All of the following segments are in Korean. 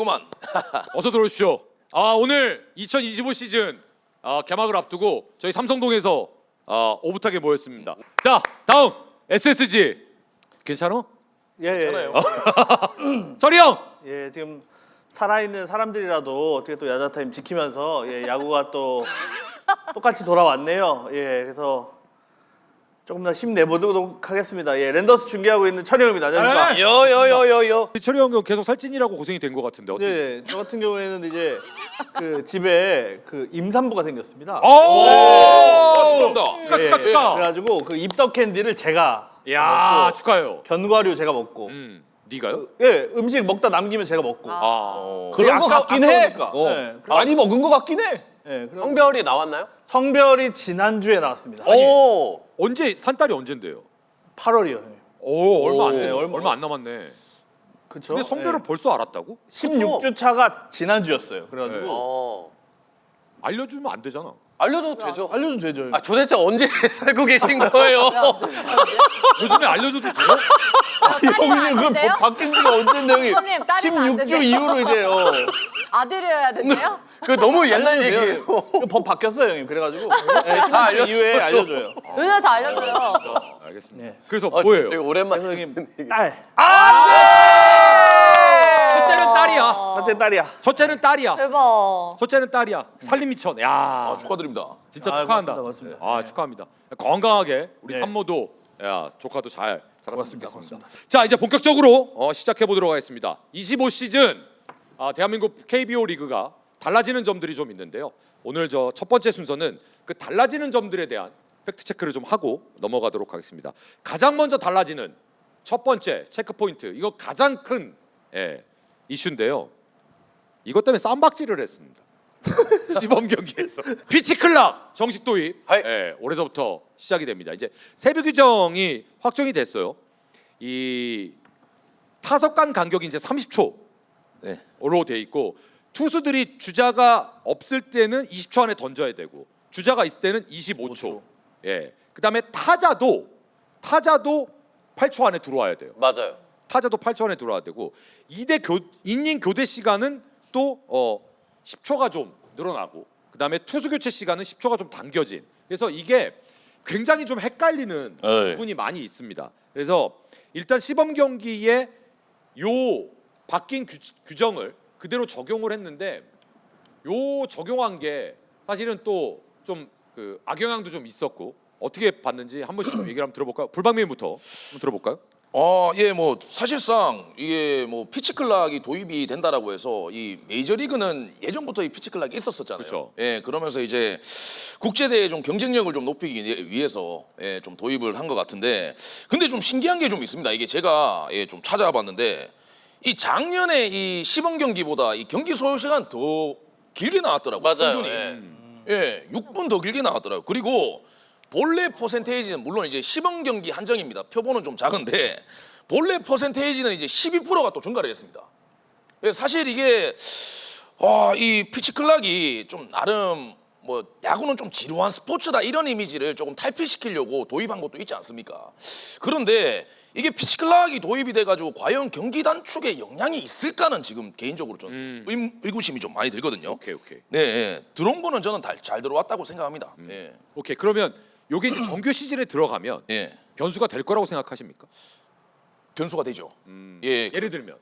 오랜만이구만. 어서 들어오십시오. 오늘 2025 시즌 개막을 앞두고 저희 삼성동에서 오붓하게 모였습니다. 자, 다음 SSG 괜찮아? 괜찮아요. 철이 형. 예, 지금 살아있는 사람들이라도 어떻게 또 야자 타임 지키면서 야구가 또 똑같이 돌아왔네요. 예, 그래서 조금 더 힘내보도록 하겠습니다. 예, 랜더스 중계하고 있는 철영입니다. 안녕하십니까? 요요요요요. 철이 형은 계속 살찐이라고 고생이 된 것 같은데 어떻게? 예, 저 같은 경우에는 이제 그 집에 그 임산부가 생겼습니다. 축하합니다. 축하 축하. 그래가지고 그 입덕 캔디를 제가 야 먹고, 축하해요. 견과류 제가 먹고, 네가요? 예, 음식 먹다 남기면 제가 먹고. 그런 거 같긴 해. 예, 많이 먹은 거 같긴 해. 예, 그럼 성별이 나왔나요? 성별이 지난주에 나왔습니다. 오. 언제 산딸이 언젠데요? 8월이요. 오 얼마 안 네, 돼. 얼마- 얼마 안 남았네. 그렇죠. 근데 성별을 벌써 알았다고? 16주 차가 지난주였어요. 그래가지고 어. 알려주면 안 되잖아. 알려줘도 되죠. 알려도 되죠. 아 도대체 언제 살고 계신 거예요? 요즘에 알려줘도 돼요? 형님 그 돼요? 바뀐 지가 언젠데 형님? 형님, 딸이면 안 16주 된대요. 이후로 이제요. 아들이어야 된대요? 그 너무 옛날 알려도 돼요. 얘기예요. 그 법 바뀌었어요 형님. 그래가지고 네, 16주 알려줘요. 이후에 알려줘요. 은혜 다 알려줘요. 알겠습니다. 네. 그래서 되게 뭐예요? 그래서 오랜만에 형님 딸. 첫째는 딸이야. 첫째 딸이야. 첫째는 딸이야. 대박. 첫째는 딸이야. 살림 미천. 야, 축하드립니다. 진짜 아, 축하한다. 맞습니다. 축하합니다. 건강하게 우리 네. 산모도 조카도 잘 자랐으면 좋겠습니다. 자, 이제 본격적으로 시작해 보도록 하겠습니다. 25 시즌 대한민국 KBO 리그가 달라지는 점들이 좀 있는데요. 오늘 저 첫 번째 순서는 그 달라지는 점들에 대한 팩트 체크를 좀 하고 넘어가도록 하겠습니다. 가장 먼저 달라지는 첫 번째 체크 포인트. 이거 가장 큰 이슈인데요. 이것 때문에 쌈박질을 했습니다. 시범 경기에서 피치 클락 정식 도입 올해서부터 시작이 됩니다. 이제 세부 규정이 확정이 됐어요. 이 타석 간 간격이 이제 30초로 돼 있고 투수들이 주자가 없을 때는 20초 안에 던져야 되고 주자가 있을 때는 25초. 그다음에 타자도 8초 안에 들어와야 돼요. 맞아요. 타자도 8초 안에 들어와야 되고 이닝 교대 시간은 또 10초가 좀 늘어나고 그다음에 투수 교체 시간은 10초가 좀 당겨진. 그래서 이게 굉장히 좀 헷갈리는 부분이 많이 있습니다. 그래서 일단 시범 경기에 요 바뀐 규정을 그대로 적용을 했는데 요 적용한 게 사실은 또 좀 그 악영향도 좀 있었고 어떻게 봤는지 한 번씩 얘기를 한번 들어볼까요? 불방민부터 한번 들어볼까요? 예, 뭐 사실상 이게 뭐 피치 클락이 도입이 된다라고 해서 이 메이저리그는 예전부터 이 피치 클락이 있었었잖아요. 그렇죠. 그러면서 이제 국제 대회 좀 경쟁력을 좀 높이기 위해서 좀 도입을 한 것 같은데, 근데 좀 신기한 게 좀 있습니다. 이게 제가 좀 찾아봤는데 이 작년에 이 시범 경기보다 이 경기 소요 시간 더 길게 나왔더라고요. 맞아요. 평균이. 6분 더 길게 나왔더라고요. 그리고 볼넷 퍼센테이지는 물론 이제 시범 경기 한정입니다. 표본은 좀 작은데 볼넷 퍼센테이지는 이제 12%가 또 증가를 했습니다. 사실 이게 이 피치 클락이 좀 나름 뭐 야구는 좀 지루한 스포츠다 이런 이미지를 조금 탈피시키려고 도입한 것도 있지 않습니까? 그런데 이게 피치 클락이 도입이 돼가지고 과연 경기 단축에 영향이 있을까는 지금 개인적으로 좀 의구심이 좀 많이 들거든요. 오케이. 네, 들어온 거는 저는 잘 들어왔다고 생각합니다. 오케이. 그러면 요게 이제 정규 시즌에 들어가면 변수가 될 거라고 생각하십니까? 변수가 되죠. 예를 들면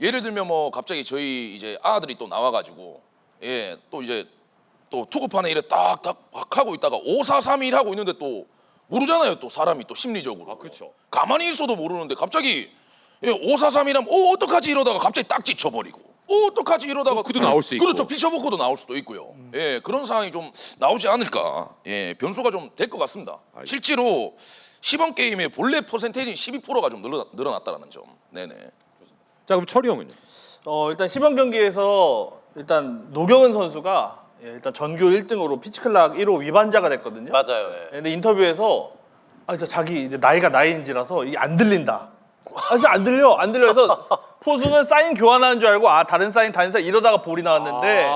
예를 들면 뭐 갑자기 저희 이제 아들이 또 나와가지고 또 이제 또 투구판에 이래 딱딱 하고 있다가 5-4-3-1 하고 있는데 또 모르잖아요. 또 사람이 또 심리적으로. 그렇죠. 가만히 있어도 모르는데 갑자기 5-4-3-1 하면 어떡하지 이러다가 갑자기 딱 지쳐버리고 어떡하지 이러다가 그도 나올 수 있고. 그렇죠. 피처버크도 나올 수도 있고요. 그런 상황이 좀 나오지 않을까. 변수가 좀 될 것 같습니다. 실제로 시범 게임의 볼넷 퍼센테이지 12%가 좀 늘어났다는 점. 네네. 자 그럼 철이 형은요? 일단 시범 경기에서 일단 노경은 선수가 일단 전교 1등으로 피치클락 1호 위반자가 됐거든요. 맞아요. 근데 인터뷰에서 진짜 자기 이제 나이가 나이인지라서 이게 안 들린다. 진짜 안 들려 해서 포수는 사인 교환하는 줄 알고 다른 사인 이러다가 볼이 나왔는데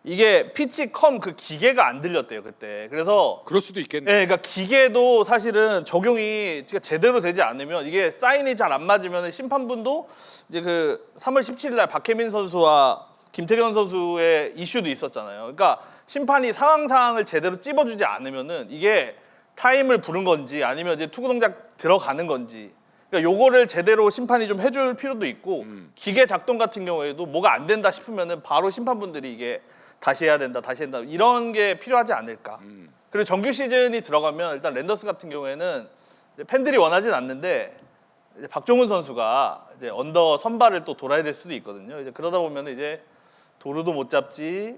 이게 피치컴 그 기계가 안 들렸대요 그때. 그래서 그럴 수도 있겠네. 네, 그러니까 기계도 사실은 적용이 진짜 제대로 되지 않으면 이게 사인이 잘 안 맞으면 심판분도 이제 그 3월 17일 날 박혜민 선수와 김태경 선수의 이슈도 있었잖아요. 그러니까 심판이 상황을 제대로 찝어주지 않으면은 이게 타임을 부른 건지 아니면 이제 투구 동작 들어가는 건지 그러니까 요거를 제대로 심판이 좀 해줄 필요도 있고 기계 작동 같은 경우에도 뭐가 안 된다 싶으면은 바로 심판분들이 이게 다시 해야 된다 이런 게 필요하지 않을까. 그리고 정규 시즌이 들어가면 일단 랜더스 같은 경우에는 이제 팬들이 원하진 않는데 이제 박종훈 선수가 이제 언더 선발을 또 돌아야 될 수도 있거든요. 이제 그러다 보면 이제 도루도 못 잡지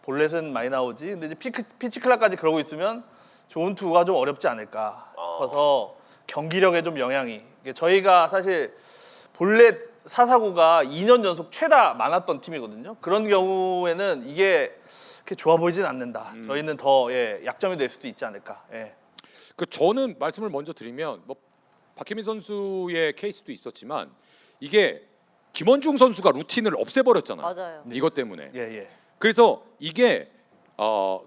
볼넷은 많이 나오지. 근데 이제 피치클락까지 그러고 있으면 좋은 투구가 좀 어렵지 않을까 싶어서 경기력에 좀 영향이. 이게 저희가 사실 볼넷 사사구가 2년 연속 최다 많았던 팀이거든요. 그런 경우에는 이게 그렇게 좋아 보이진 않는다. 저희는 더 약점이 될 수도 있지 않을까. 예. 그 저는 말씀을 먼저 드리면 뭐 박혜민 선수의 케이스도 있었지만 이게 김원중 선수가 루틴을 없애버렸잖아요. 맞아요. 이것 때문에. 예. 그래서 이게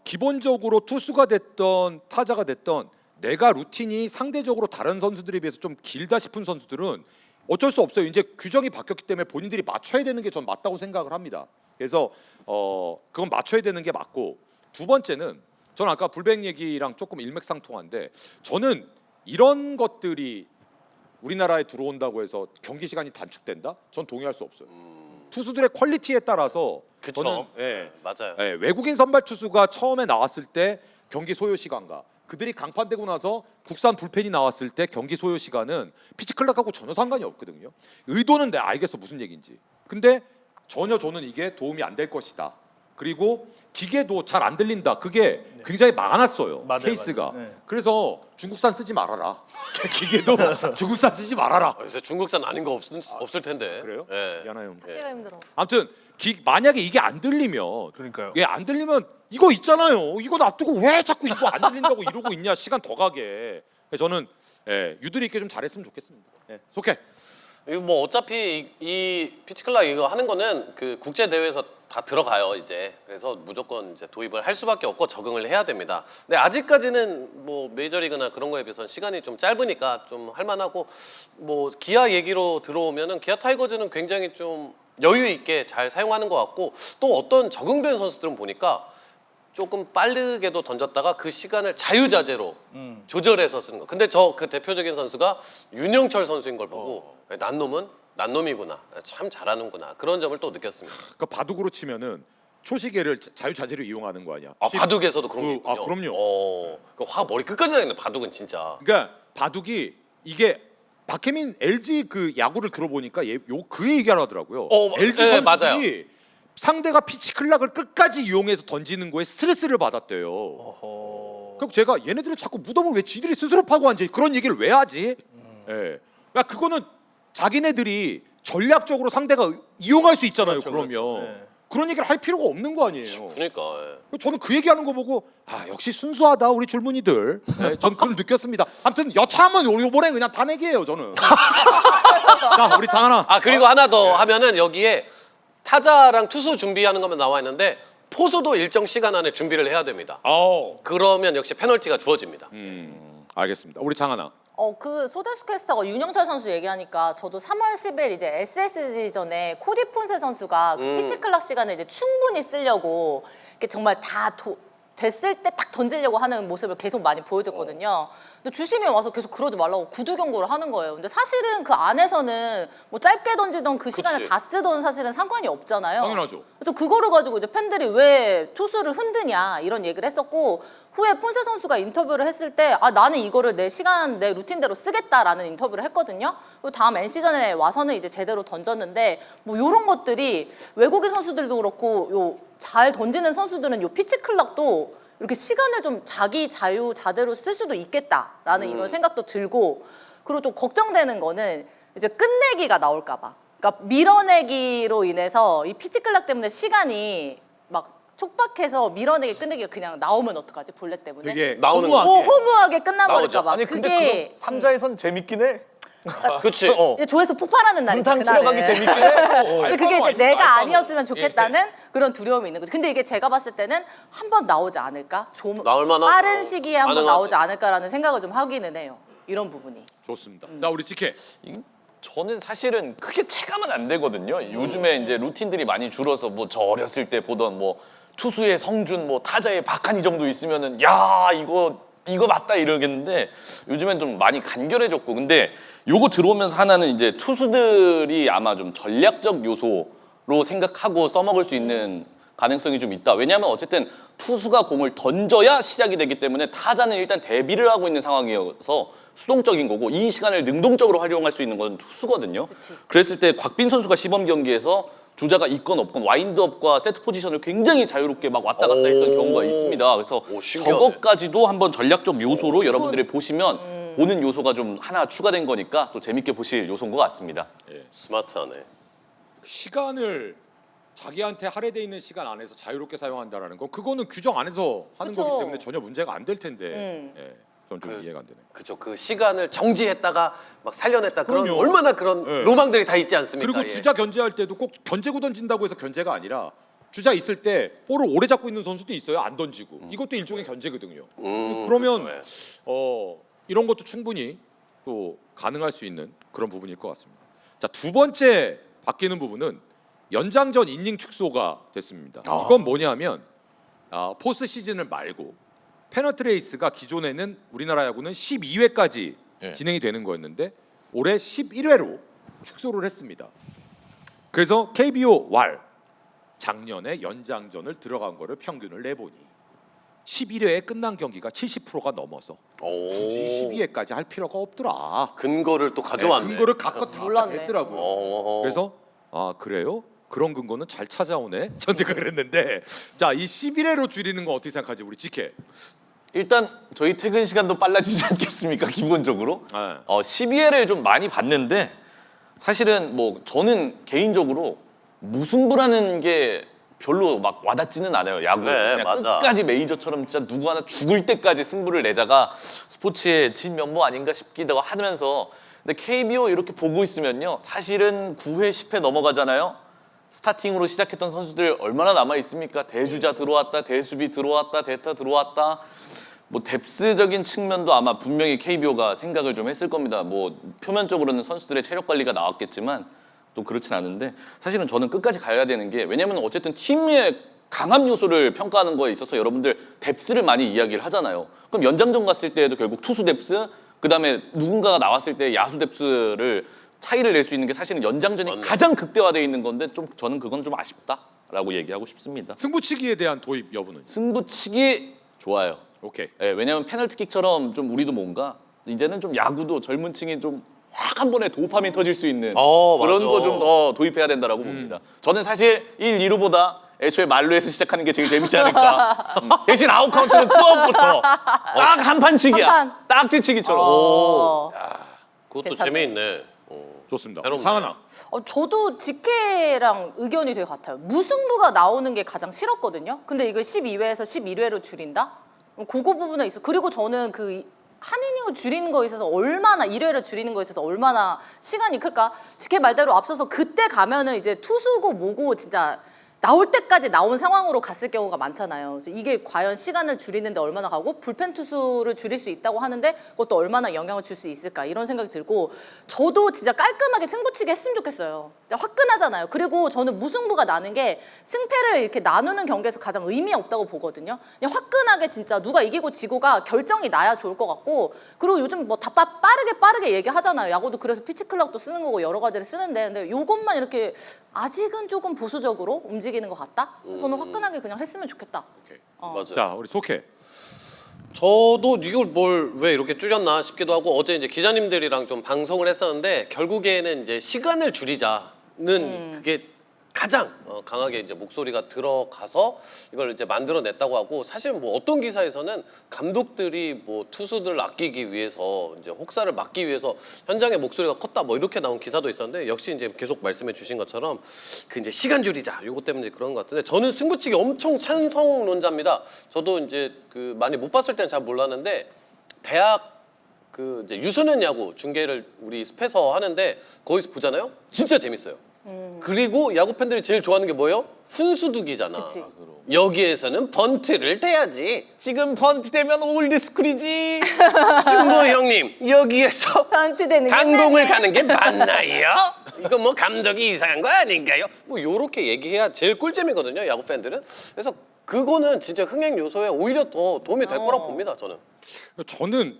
기본적으로 투수가 됐던 타자가 됐던 내가 루틴이 상대적으로 다른 선수들에 비해서 좀 길다 싶은 선수들은 어쩔 수 없어요. 이제 규정이 바뀌었기 때문에 본인들이 맞춰야 되는 게 전 맞다고 생각을 합니다. 그래서 그건 맞춰야 되는 게 맞고 두 번째는 저는 아까 불백 얘기랑 조금 일맥상통한데 저는 이런 것들이 우리나라에 들어온다고 해서 경기 시간이 단축된다? 전 동의할 수 없어요. 투수들의 퀄리티에 따라서 그쵸. 저는 맞아요. 외국인 선발 투수가 처음에 나왔을 때 경기 소요 시간과 그들이 강판되고 나서 국산 불펜이 나왔을 때 경기 소요 시간은 피치클락하고 전혀 상관이 없거든요. 의도는 내가 알겠어 무슨 얘기인지. 근데 전혀 저는 이게 도움이 안 될 것이다. 그리고 기계도 잘 안 들린다. 그게 굉장히 많았어요. 맞아요, 케이스가. 맞아요. 네. 그래서 중국산 쓰지 말아라. 기계도 중국산 쓰지 말아라. 요새 중국산 아닌 거 없을 텐데. 그래요? 예. 미안해요. 예. 하기가 힘들어. 아무튼 만약에 이게 안 들리면 그러니까요. 예, 안 들리면 이거 있잖아요. 이거 놔두고 왜 자꾸 이거 안 들린다고 이러고 있냐. 시간 더 가게. 저는 유두리 있게 좀 잘했으면 좋겠습니다. 속해. 이거 뭐 어차피 이 피치클락 이거 하는 거는 그 국제 대회에서 다 들어가요 이제. 그래서 무조건 이제 도입을 할 수밖에 없고 적응을 해야 됩니다. 근데 아직까지는 뭐 메이저리그나 그런 거에 비해서는 시간이 좀 짧으니까 좀 할만하고 뭐 기아 얘기로 들어오면은 기아 타이거즈는 굉장히 좀 여유 있게 잘 사용하는 것 같고 또 어떤 적응된 선수들은 보니까 조금 빠르게도 던졌다가 그 시간을 자유자재로 조절해서 쓰는 거. 근데 저 그 대표적인 선수가 윤영철 선수인 걸 보고 난 놈은 난 놈이구나. 참 잘하는구나. 그런 점을 또 느꼈습니다. 그 바둑으로 치면은 초시계를 자유자재로 이용하는 거 아니야. 아, 바둑에서도 그런 게 있군요. 아, 그럼요. 화 머리 끝까지 나겠네. 바둑은 진짜. 그러니까 바둑이 이게 박혜민 LG 그 야구를 들어보니까 그 얘기를 하더라고요. LG 네, 선수들이 맞아요. 상대가 피치클락을 끝까지 이용해서 던지는 거에 스트레스를 받았대요. 그럼 제가 얘네들은 자꾸 무덤을 왜 지들이 스스로 파고 앉아 그런 얘기를 왜 하지? 그러니까 그거는 자기네들이 전략적으로 상대가 이용할 수 있잖아요. 그렇죠, 그러면 그렇죠. 네. 그런 얘기를 할 필요가 없는 거 아니에요. 그러니까. 저는 그 얘기하는 거 보고 역시 순수하다 우리 줄무늬들. 전 그걸 느꼈습니다. 아무튼 여차하면 요번에 그냥 다 내기예요 저는. 자 우리 장하나. 그리고 하나 더 하면은 여기에 타자랑 투수 준비하는 것만 나와 있는데 포수도 일정 시간 안에 준비를 해야 됩니다. 그러면 역시 페널티가 주어집니다. 알겠습니다. 우리 장하나. 그 소데스 캐스터가 윤영철 선수 얘기하니까 저도 3월 10일 이제 SSG 전에 코디 폰세 선수가 그 피치클락 시간을 이제 충분히 쓰려고 이렇게 정말 다 됐을 때 딱 던지려고 하는 모습을 계속 많이 보여줬거든요. 근데 주심이 와서 계속 그러지 말라고 구두 경고를 하는 거예요. 근데 사실은 그 안에서는 뭐 짧게 던지던 그 시간에 그치. 다 쓰던 사실은 상관이 없잖아요. 당연하죠. 그래서 그거를 가지고 이제 팬들이 왜 투수를 흔드냐 이런 얘기를 했었고 후에 폰세 선수가 인터뷰를 했을 때 나는 이거를 내 시간 내 루틴대로 쓰겠다라는 인터뷰를 했거든요. 그리고 다음 NC전에 와서는 이제 제대로 던졌는데 뭐 이런 것들이 외국인 선수들도 그렇고 잘 던지는 선수들은 요 피치클락도 이렇게 시간을 좀 자기 자유자대로 쓸 수도 있겠다라는 이런 생각도 들고 그리고 또 걱정되는 거는 이제 끝내기가 나올까 봐. 그러니까 밀어내기로 인해서 이 피치클락 때문에 시간이 막 촉박해서 밀어내기 끝내기가 그냥 나오면 어떡하지 볼넷 때문에 되게 나오는 허무하게. 허무하게 끝나버릴까 나오죠. 봐. 아니 근데 그게 그거 3자에선 재밌긴 해. 그치. 이제 조회수 폭발하는 날이죠. 분탕 치러 가기 재밌긴 해. 근데 그게 이제 내가 아니었으면 좋겠다는 그런 두려움이 있는 거죠. 근데 이게 제가 봤을 때는 한 번 나오지 않을까? 좀 나올 만한? 빠른 시기에 한 번 가능하지. 나오지 않을까라는 생각을 좀 하기는 해요. 이런 부분이. 좋습니다. 자 우리 지케. 저는 사실은 크게 체감은 안 되거든요. 요즘에 이제 루틴들이 많이 줄어서 뭐 저 어렸을 때 보던 뭐 투수의 성준, 뭐 타자의 박한희 정도 있으면은 야 이거 맞다 이러겠는데 요즘엔 좀 많이 간결해졌고 근데 요거 들어오면서 하나는 이제 투수들이 아마 좀 전략적 요소로 생각하고 써먹을 수 있는 가능성이 좀 있다. 왜냐하면 어쨌든 투수가 공을 던져야 시작이 되기 때문에 타자는 일단 대비를 하고 있는 상황이어서 수동적인 거고 이 시간을 능동적으로 활용할 수 있는 건 투수거든요. 그치. 그랬을 때 곽빈 선수가 시범 경기에서 주자가 있건 없건 와인드업과 세트 포지션을 굉장히 자유롭게 막 왔다 갔다 했던 경우가 있습니다. 그래서 오, 신기하네. 저것까지도 한번 전략적 요소로 여러분들이 보시면 보는 요소가 좀 하나 추가된 거니까 또 재밌게 보실 요소인 것 같습니다. 스마트하네. 시간을 자기한테 할애돼 있는 시간 안에서 자유롭게 사용한다라는 거 그거는 규정 안에서 하는 그쵸. 거기 때문에 전혀 문제가 안 될 텐데 예, 전 좀 이해가 안 되네. 그죠. 그 시간을 정지했다가 막 살려냈다 그런 그럼요. 얼마나 그런 네. 로망들이 다 있지 않습니까? 그리고 예. 주자 견제할 때도 꼭 견제구 던진다고 해서 견제가 아니라 주자 있을 때 볼을 오래 잡고 있는 선수도 있어요. 안 던지고 이것도 일종의 견제거든요. 그러면 그렇죠. 이런 것도 충분히 또 가능할 수 있는 그런 부분일 것 같습니다. 자, 두 번째 바뀌는 부분은 연장전 이닝 축소가 됐습니다. 이건 뭐냐면 포스트 시즌을 말고 페너트 레이스가 기존에는 우리나라 야구는 12회까지 예. 진행이 되는 거였는데 올해 11회로 축소를 했습니다. 그래서 KBO 왈 작년에 연장전을 들어간 거를 평균을 내보니 11회에 끝난 경기가 70%가 넘어서 굳이 12회까지 할 필요가 없더라. 근거를 또 가져왔네. 근거를 갖고 다 몰랐네. 됐더라고요. 어. 그래서 그래요? 그런 근거는 잘 찾아오네. 전 내가 그랬는데 자, 이 11회로 줄이는 거 어떻게 생각하지 우리 지케? 일단 저희 퇴근 시간도 빨라지지 않겠습니까? 기본적으로. 네. 12회를 좀 많이 봤는데 사실은 뭐 저는 개인적으로 무승부라는 게 별로 막 와닿지는 않아요. 야구에서 그래, 그냥 맞아. 끝까지 메이저처럼 진짜 누구 하나 죽을 때까지 승부를 내자가 스포츠의 진면모 아닌가 싶기도 하면서 근데 KBO 이렇게 보고 있으면요. 사실은 9회 10회 넘어가잖아요. 스타팅으로 시작했던 선수들 얼마나 남아 있습니까? 대주자 들어왔다, 대수비 들어왔다, 대타 들어왔다. 뭐 뎁스적인 측면도 아마 분명히 KBO가 생각을 좀 했을 겁니다. 뭐 표면적으로는 선수들의 체력 관리가 나왔겠지만 또 그렇진 않은데 사실은 저는 끝까지 가야 되는 게 왜냐면 어쨌든 팀의 강함 요소를 평가하는 거에 있어서 여러분들 뎁스를 많이 이야기를 하잖아요. 그럼 연장전 갔을 때에도 결국 투수 뎁스 그다음에 누군가가 나왔을 때 야수 뎁스를 차이를 낼 수 있는 게 사실은 연장전이 맞네. 가장 극대화되어 있는 건데 좀 저는 그건 좀 아쉽다라고 얘기하고 싶습니다. 승부치기에 대한 도입 여부는? 승부치기 좋아요. 오케이. 예, 왜냐면 페널티킥처럼 좀 우리도 뭔가 이제는 좀 야구도 젊은 층이 좀 확 한 번에 도파민 터질 수 있는 그런 맞아. 거 좀 더 도입해야 된다라고 봅니다. 저는 사실 1, 2루보다 애초에 말루에서 시작하는 게 제일 재밌지 않을까. 대신 아웃 카운트는 투아웃부터 딱 한 판치기야. 한 판. 딱지치기처럼. 그것도 괜찮네. 재미있네. 좋습니다. 새롭네. 장하나. 저도 지케랑 의견이 되게 같아요. 무승부가 나오는 게 가장 싫었거든요. 근데 이걸 12회에서 11회로 줄인다? 그거 부분에 있어. 그리고 저는 그 한 이닝을 줄이는 거에 있어서 얼마나 1회를 줄이는 거에 있어서 얼마나 시간이 클까? 지케 말대로 앞서서 그때 가면은 이제 투수고 뭐고 진짜 나올 때까지 나온 상황으로 갔을 경우가 많잖아요. 그래서 이게 과연 시간을 줄이는데 얼마나 가고 불펜 투수를 줄일 수 있다고 하는데 그것도 얼마나 영향을 줄 수 있을까 이런 생각이 들고 저도 진짜 깔끔하게 승부치기 했으면 좋겠어요. 화끈하잖아요. 그리고 저는 무승부가 나는 게 승패를 이렇게 나누는 경기에서 가장 의미 없다고 보거든요. 그냥 화끈하게 진짜 누가 이기고 지고가 결정이 나야 좋을 것 같고 그리고 요즘 뭐 다 빠르게 얘기하잖아요. 야구도 그래서 피치클락도 쓰는 거고 여러 가지를 쓰는데 근데 요것만 이렇게 아직은 조금 보수적으로 움직이는 것 같다? 저는 화끈하게 그냥 했으면 좋겠다. 오케이. 맞아요. 자, 우리 속해. 저도 이걸 뭘 왜 이렇게 줄였나 싶기도 하고 어제 이제 기자님들이랑 좀 방송을 했었는데 결국에는 이제 시간을 줄이자는 그게 가장 강하게 이제 목소리가 들어가서 이걸 이제 만들어냈다고 하고 사실 뭐 어떤 기사에서는 감독들이 뭐 투수들을 아끼기 위해서 이제 혹사를 막기 위해서 현장의 목소리가 컸다 뭐 이렇게 나온 기사도 있었는데 역시 이제 계속 말씀해 주신 것처럼 그 이제 시간 줄이자 요거 때문에 그런 것 같은데 저는 승부치기 엄청 찬성론자입니다. 저도 이제 그 많이 못 봤을 때는 잘 몰랐는데 대학 그 이제 유소년 야구 중계를 우리 습에서 하는데 거기서 보잖아요. 진짜 재밌어요. 그리고 야구 팬들이 제일 좋아하는 게 뭐예요? 훈수두기잖아. 그치. 여기에서는 번트를 떼야지. 지금 번트 되면 올드스쿨이지. 승부 형님 여기에서 펀트 되는 게 강공을 맞네. 가는 게 맞나요? 이거 뭐 감독이 이상한 거 아닌가요? 뭐 요렇게 얘기해야 제일 꿀잼이거든요, 야구 팬들은. 그래서 그거는 진짜 흥행 요소에 오히려 더 도움이 될 거라고 봅니다, 저는. 저는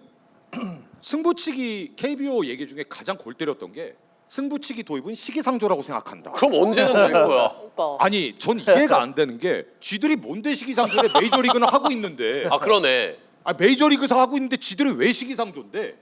승부치기 KBO 얘기 중에 가장 골 때렸던 게 승부치기 도입은 시기상조라고 생각한다. 그럼 언제는 될 거야? 그러니까. 아니 전 이해가 안 되는 게 쥐들이 뭔데 시기상조를 메이저리그는 하고 있는데 아 그러네. 메이저리그에서 하고 있는데 쥐들이 왜 시기상조인데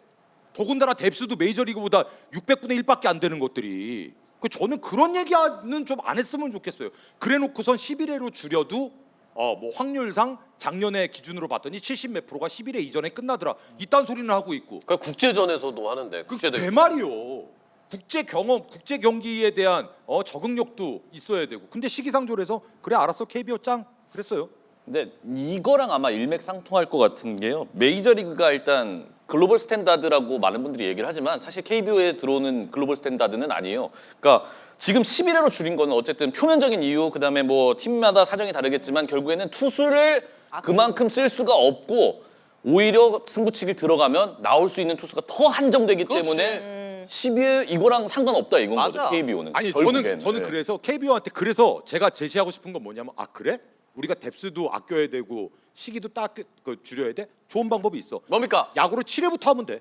더군다나 뎁스도 메이저리그보다 600분의 1밖에 안 되는 것들이 저는 그런 얘기는 좀 안 했으면 좋겠어요. 그래놓고선 11회로 줄여도 뭐 확률상 작년에 기준으로 봤더니 70 몇 프로가 11회 이전에 끝나더라. 이딴 소리는 하고 있고 그 국제전에서도 하는데 국제대. 제 말이요. 국제 경험, 국제 경기에 대한 적응력도 있어야 되고. 근데 시기상조를 해서 그래 알았어 KBO 짱 그랬어요. 근데 이거랑 아마 일맥상통할 것 같은 게요. 메이저리그가 일단 글로벌 스탠다드라고 많은 분들이 얘기를 하지만 사실 KBO에 들어오는 글로벌 스탠다드는 아니에요. 그러니까 지금 11회로 줄인 거는 어쨌든 표면적인 이유, 그다음에 뭐 팀마다 사정이 다르겠지만 결국에는 투수를 그만큼 쓸 수가 없고 오히려 승부치기 들어가면 나올 수 있는 투수가 더 한정되기 때문에 12회 이거랑 상관없다 이건 맞아. 거죠. KBO는. 아니 결국엔. 저는 네. 그래서 KBO한테 그래서 제가 제시하고 싶은 건 뭐냐면 그래? 우리가 뎁스도 아껴야 되고 시기도 딱 줄여야 돼? 좋은 방법이 있어. 뭡니까? 야구를 7회부터 하면 돼.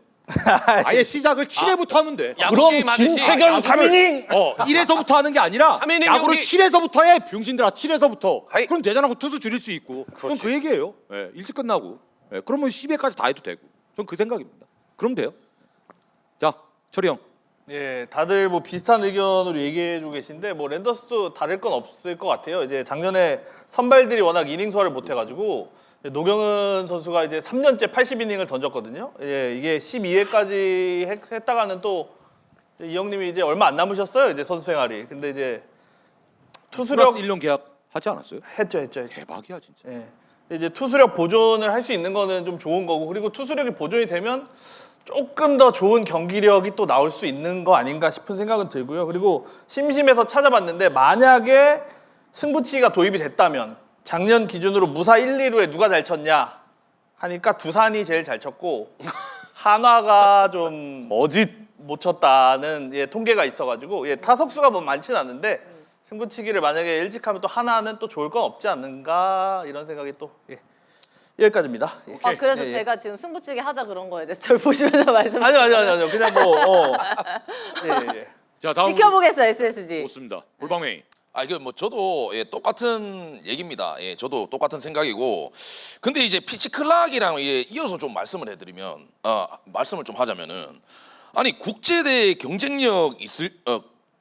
아예 시작을 7회부터 하면 돼. 야구 그럼 게임 하듯이 김태경 3이닝 1회서부터 하는 게 아니라 3이닝 야구를 경기. 7회서부터 해. 병신들아 7회서부터. 하이. 그럼 되잖아. 그 투수 줄일 수 있고. 그럼 그 얘기예요. 예, 일찍 끝나고. 예, 그러면 10회까지 다 해도 되고. 전 그 생각입니다. 그럼 돼요. 자, 철이 형. 예, 다들 뭐 비슷한 의견으로 얘기해주고 계신데 뭐 랜더스도 다를 건 없을 것 같아요. 이제 작년에 선발들이 워낙 이닝 소화를 못해가지고 노경은 선수가 이제 3년째 80이닝을 던졌거든요. 예, 이게 12회까지 했다가는 또 이 형님이 이제 얼마 안 남으셨어요. 이제 선수 생활이. 근데 이제 투수력 플러스 1년 계약 하지 않았어요? 했죠. 대박이야 진짜. 예. 이제 투수력 보존을 할 수 있는 거는 좀 좋은 거고 그리고 투수력이 보존이 되면 조금 더 좋은 경기력이 또 나올 수 있는 거 아닌가 싶은 생각은 들고요. 그리고 심심해서 찾아봤는데 만약에 승부치기가 도입이 됐다면 작년 기준으로 무사 1, 2루에 누가 잘 쳤냐 하니까 두산이 제일 잘 쳤고 한화가 좀 어짓 못 쳤다는 통계가 있어가지고 타석수가 뭐 많지는 않은데 승부치기를 만약에 일찍 하면 또 하나는 또 좋을 건 없지 않는가 이런 생각이 또 여기까지입니다. 예. 그래서 예, 예. 제가 지금 승부치기 하자 그런 거에 대해서 저를 보시면서 말씀. 아니요 그냥 뭐 예. 자, 다음 지켜보겠어 SSG. 좋습니다. 볼방맹이. 뭐 저도 똑같은 얘기입니다. 저도 똑같은 생각이고, 근데 이제 피치 클락이랑 이어서 좀 말씀을 해드리면, 말씀을 좀 하자면은, 아니 국제대회 경쟁력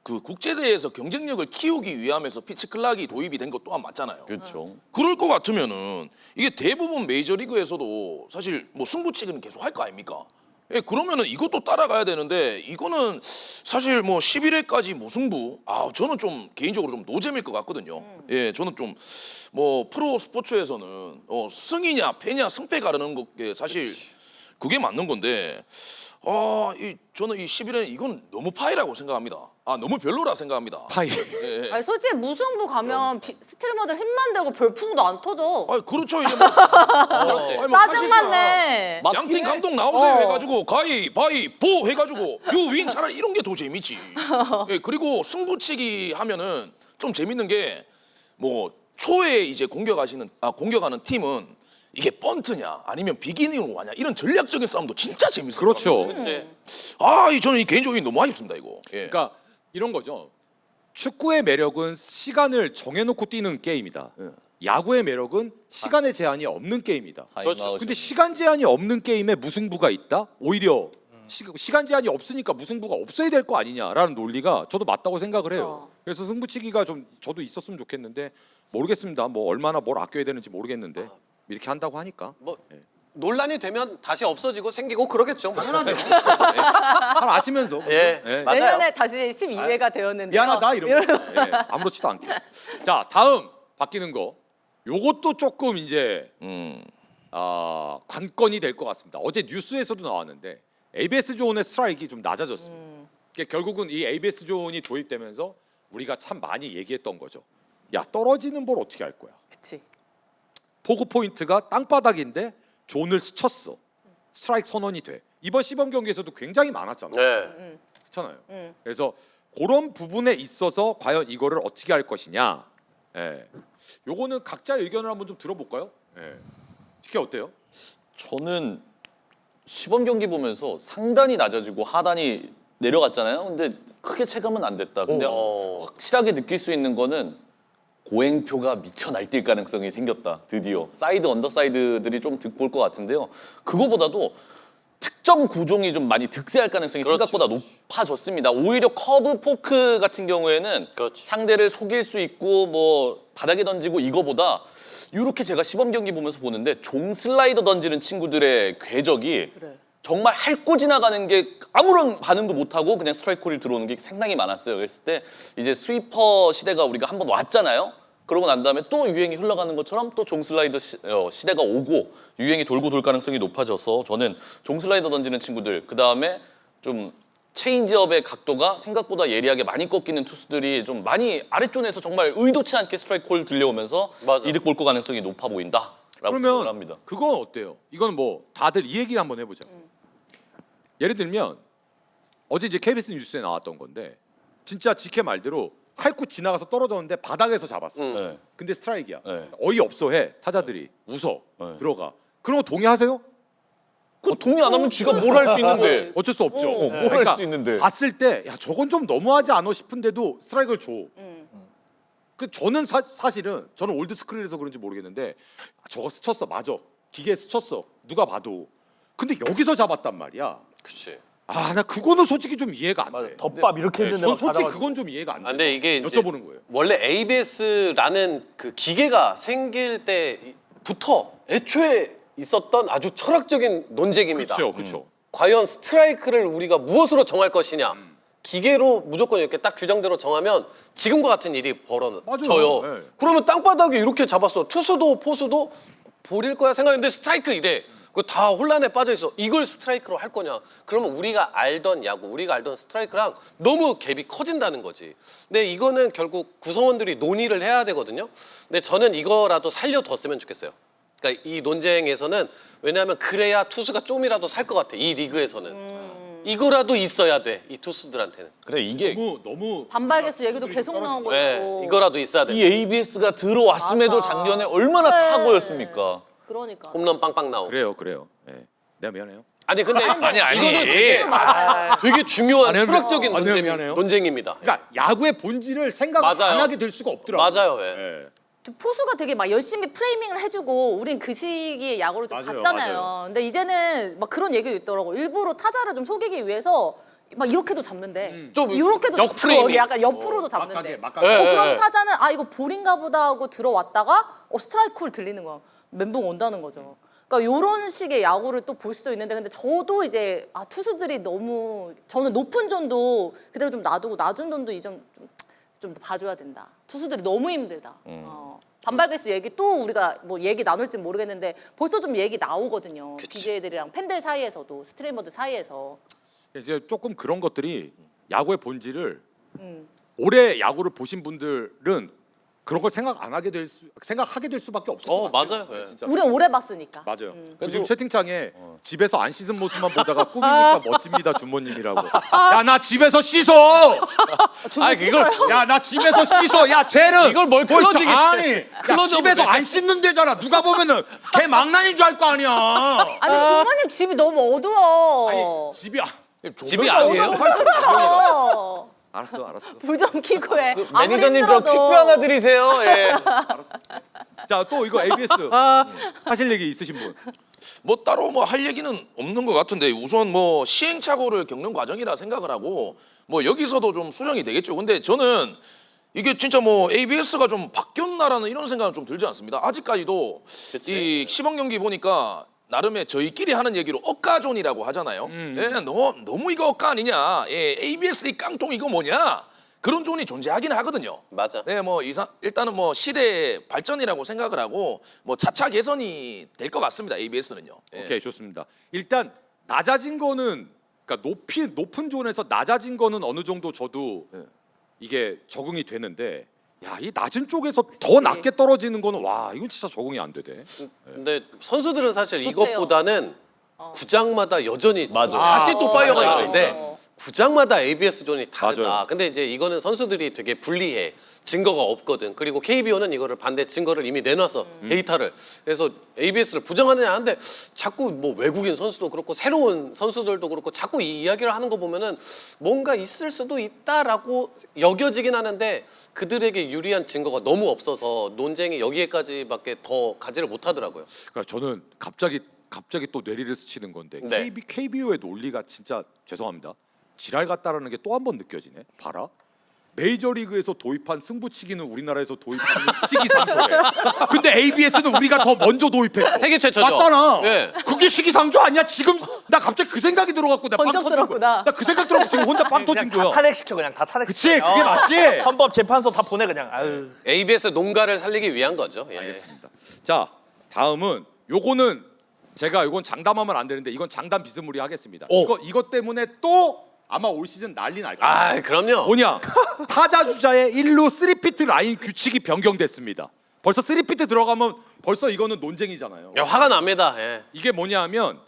그 국제대회에서 경쟁력을 키우기 위함에서 피치 클락이 도입이 된 것 또한 맞잖아요. 그렇죠. 그럴 것 같으면은 이게 대부분 메이저리그에서도 사실 뭐 승부치기는 계속 할 거 아닙니까? 그러면은 이것도 따라가야 되는데 이거는 사실 뭐 11회까지 무승부 저는 좀 개인적으로 좀 노잼일 것 같거든요. 저는 좀 뭐 프로 스포츠에서는 승이냐 패냐 승패 가르는 게 사실 그게 맞는 건데 저는 이 11회는 이건 너무 파이라고 생각합니다. 너무 별로라 생각합니다. 파이. 아니 솔직히 무승부 가면 스트리머들 힘만 되고 별풍도 안 터져. 그렇죠. 이제 뭐, 뭐 짜증만 내. 양팀 감독 나오세요 해가지고 가위바위보 해가지고 유윈 차라리 이런 게 더 재밌지. 그리고 승부치기 하면은 좀 재밌는 게 뭐 초에 이제 공격하는 팀은 이게 번트냐 아니면 비기닝으로 가냐 이런 전략적인 싸움도 진짜 재밌어요. 그렇죠. 그렇지. 저는 이 개인적으로 너무 아쉽습니다 이거. 그러니까 이런 거죠. 축구의 매력은 시간을 정해놓고 뛰는 게임이다. 야구의 매력은 시간의 제한이 없는 게임이다. 그렇죠. 근데 시간 제한이 없는 게임에 무승부가 있다? 오히려 시간 제한이 없으니까 무승부가 없어야 될 거 아니냐라는 논리가 저도 맞다고 생각을 해요. 그래서 승부치기가 좀 저도 있었으면 좋겠는데 모르겠습니다. 뭐 얼마나 뭘 아껴야 되는지 모르겠는데 이렇게 한다고 하니까 뭐 논란이 되면 다시 없어지고 생기고 그러겠죠. 당연하죠. 잘 아시면서 예, 예. 맞아요. 내년에 다시 12회가 되었는데. 미안하다 이러면 아무렇지도 않게. 자 다음 바뀌는 거 요것도 조금 이제 관건이 될 것 같습니다. 어제 뉴스에서도 나왔는데 ABS 존의 스트라이크가 좀 낮아졌습니다. 그러니까 결국은 이 ABS 존이 도입되면서 우리가 참 많이 얘기했던 거죠. 야, 떨어지는 볼 어떻게 할 거야? 그치. 포구 포인트가 땅바닥인데 존을 스쳤어. 스트라이크 선언이 돼. 이번 시범 경기에서도 굉장히 많았잖아요. 네. 그렇잖아요. 그래서 그런 부분에 있어서 과연 이거를 어떻게 할 것이냐. 예. 요거는 각자 의견을 한번 좀 들어볼까요? 예. 특히 어때요? 저는 시범 경기 보면서 상단이 낮아지고 하단이 내려갔잖아요. 근데 크게 체감은 안 됐다. 근데 확실하게 느낄 수 있는 거는 고행표가 미쳐 날뛸 가능성이 생겼다. 드디어 사이드 언더사이드들이 좀 득볼 것 같은데요. 그거보다도 특정 구종이 좀 많이 득세할 가능성이 그렇죠. 생각보다 높아졌습니다. 오히려 커브 포크 같은 경우에는 그렇죠. 상대를 속일 수 있고 뭐 바닥에 던지고 이거보다 이렇게 제가 시범 경기 보면서 보는데 종 슬라이더 던지는 친구들의 궤적이 그래. 정말 핥고 지나가는 게 아무런 반응도 못하고 그냥 스트라이크 콜이 들어오는 게 상당히 많았어요. 그랬을 때 이제 스위퍼 시대가 우리가 한번 왔잖아요. 그러고 난 다음에 또 유행이 흘러가는 것처럼 또 종 슬라이더 시대가 오고 유행이 돌고 돌 가능성이 높아져서 저는 종 슬라이더 던지는 친구들, 그 다음에 좀 체인지업의 각도가 생각보다 예리하게 많이 꺾이는 투수들이 좀 많이 아랫존에서 정말 의도치 않게 스트라이크 콜 들려오면서 맞아. 이득 볼 거 가능성이 높아 보인다라고 생각을 그러면 합니다. 그건 어때요? 이건 뭐 다들 이 얘기 한번 해보자. 예를 들면 어제 이제 KBS 뉴스에 나왔던 건데 진짜 지케 말대로 핥고 지나가서 떨어졌는데 바닥에서 잡았어. 네. 근데 스트라이크야. 네. 어이없어 해 타자들이 웃어 네. 들어가. 그런 거 동의하세요? 그 동의 안 하면 쥐가 뭘 할 수 있는데? 어쩔 수 없죠. 뭘 할 수 있는데? 봤을 때 야 저건 좀 너무하지 않아 싶은데도 스트라이크를 줘. 그 저는 사실은 저는 올드 스크린에서 그런지 모르겠는데 아, 저거 스쳤어 맞아. 기계에 스쳤어 누가 봐도. 근데 여기서 잡았단 말이야. 그치. 아 나 그거는 솔직히 좀 이해가 안 돼. 덮밥 이렇게 네, 했는데 전 막 솔직히 받아가지고. 그건 좀 이해가 안 돼. 아, 근데 이게 이제 여쭤보는 거예요. 원래 ABS라는 그 기계가 생길 때부터 애초에 있었던 아주 철학적인 논쟁입니다. 그렇죠, 그렇죠. 과연 스트라이크를 우리가 무엇으로 정할 것이냐. 기계로 무조건 이렇게 딱 규정대로 정하면 지금과 같은 일이 벌어져요. 맞아요. 네. 그러면 땅바닥에 이렇게 잡았어. 투수도 포수도 볼일 거야 생각했는데 스트라이크 이래. 그거 다 혼란에 빠져 있어. 이걸 스트라이크로 할 거냐? 그러면 우리가 알던 야구, 우리가 알던 스트라이크랑 너무 갭이 커진다는 거지. 근데 이거는 결국 구성원들이 논의를 해야 되거든요. 근데 저는 이거라도 살려뒀으면 좋겠어요. 그러니까 이 논쟁에서는 왜냐하면 그래야 투수가 좀이라도 살 것 같아. 이 리그에서는. 이거라도 있어야 돼. 이 투수들한테는. 그래 이게 너무 반발 개수 얘기도 계속 나오고 네, 있고. 이거라도 있어야 돼. 이 ABS가 들어왔음에도 맞아. 작년에 얼마나 그래. 타고였습니까? 그러니까. 홈런 빵빵 나오고. 그래요. 네. 내가 미안해요. 아니 근데 아니. 이거는 되게 중요한 아니요, 철학적인 아니요, 미안해요. 논쟁입니다. 그러니까 야구의 본질을 생각 맞아요. 안 하게 될 수가 없더라고요. 맞아요. 예. 네. 포수가 되게 막 열심히 프레이밍을 해주고 우린 그 시기에 야구를 좀 맞아요, 봤잖아요. 맞아요. 근데 이제는 막 그런 얘기도 있더라고. 일부러 타자를 좀 속이기 위해서 막 이렇게도 잡는데 좀 이렇게도 역 잡고 프레이밍. 약간 옆으로도 잡는데 막가게. 예, 그럼 예. 타자는 아 이거 볼인가 보다 하고 들어왔다가 스트라이크 콜 들리는 거야. 멘붕 온다는 거죠. 그러니까 이런 식의 야구를 또 볼 수도 있는데 근데 저도 이제 투수들이 너무 저는 높은 존도 그대로 좀 놔두고 낮은 존도 이 좀 봐줘야 된다. 투수들이 너무 힘들다. 반발 개수 얘기 또 우리가 뭐 얘기 나눌지 모르겠는데 벌써 좀 얘기 나오거든요. BJ들이랑 팬들 사이에서도 스트리머들 사이에서. 이제 조금 그런 것들이 야구의 본질을 올해 야구를 보신 분들은 그런 걸 생각하게 될 수밖에 없을 것 같아요. 맞아요. 예. 진짜. 우린 오래 봤으니까. 맞아요. 그래도- 지금 채팅창에 집에서 안 씻은 모습만 보다가 꾸미니까 멋집니다 주모님이라고. 야 나 집에서 씻어. 아니 이걸 야 나 집에서 씻어. 야 쟤는 이걸 뭘 클로징 해. 아니 야 클로징 집에서 해. 안 씻는 데잖아. 누가 보면은 걔 망나니인 줄 알 거 아니야. 아니 주모님 집이 너무 어두워. 아니 집이 집이 아니에요? 어두워. 알았어. 불 좀 켜고 해. 아무리 매니저님 저 힘들어도. 퀵뷰 하나 드리세요. 예. 자 또 이거 ABS 하실 얘기 있으신 분? 뭐 따로 뭐 할 얘기는 없는 것 같은데 우선 뭐 시행착오를 겪는 과정이라 생각을 하고 뭐 여기서도 좀 수정이 되겠죠. 근데 저는 이게 진짜 뭐 ABS가 좀 바뀌었나라는 이런 생각은 좀 들지 않습니다. 아직까지도 이 시범 경기 보니까 나름의 저희끼리 하는 얘기로 억가존이라고 하잖아요. 예, 너무 이거 억가 아니냐? 예, ABS 이 깡통 이거 뭐냐? 그런 존이 존재하긴 하거든요. 맞아. 네, 뭐 일단은 뭐 시대 발전이라고 생각을 하고 뭐 차차 개선이 될 것 같습니다. ABS는요. 예. 오케이 좋습니다. 일단 낮아진 거는 그러니까 높은 존에서 낮아진 거는 어느 정도 저도 이게 적응이 되는데 야, 이 낮은 쪽에서 더 낮게 떨어지는 거는 와, 이건 진짜 적응이 안 되네. 근데 선수들은 사실 좋대요. 이것보다는 구장마다 여전히 맞아. 다시 또 파이어가 맞아요. 있는데 구장마다 ABS 존이 다르다. 맞아요. 근데 이제 이거는 선수들이 되게 불리해. 증거가 없거든. 그리고 KBO는 이거를 반대 증거를 이미 내놨어. 데이터를. 그래서 ABS를 부정하느냐 하는데 자꾸 뭐 외국인 선수도 그렇고 새로운 선수들도 그렇고 자꾸 이 이야기를 하는 거 보면은 뭔가 있을 수도 있다라고 여겨지긴 하는데 그들에게 유리한 증거가 너무 없어서 논쟁이 여기에까지밖에 더 가지를 못하더라고요. 그러니까 저는 갑자기 또 뇌리를 스치는 건데 네. KBO의 논리가 진짜 죄송합니다. 지랄 같다라는 게 또 한 번 느껴지네. 봐라. 메이저리그에서 도입한 승부치기는 우리나라에서 도입하는 시기상조래. 근데 ABS는 우리가 더 먼저 도입했어. 세계 최초죠. 맞잖아. 예. 그게 시기상조 아니야? 지금 나 갑자기 그 생각이 들어갖고 나 빵 번쩍 터진 들었구나. 거야. 나 그 생각 들어갖고 지금 혼자 빵 터진 그냥 거야. 다 탄핵시켜 그냥 다 탄핵시켜. 그치, 그게 맞지? 헌법 재판소 다 보내 그냥. 아유. ABS 농가를 살리기 위한 거죠. 예. 알겠습니다. 자, 다음은 요거는 제가 이건 장담하면 안 되는데 이건 장담 비스무리 하겠습니다. 이것 때문에 또 아마 올 시즌 난리 날 거예요. 아, 그럼요. 뭐냐? 타자 주자의 1루 3피트 라인 규칙이 변경됐습니다. 벌써 3피트 들어가면 벌써 이거는 논쟁이잖아요. 야, 화가 납니다. 예. 이게 뭐냐면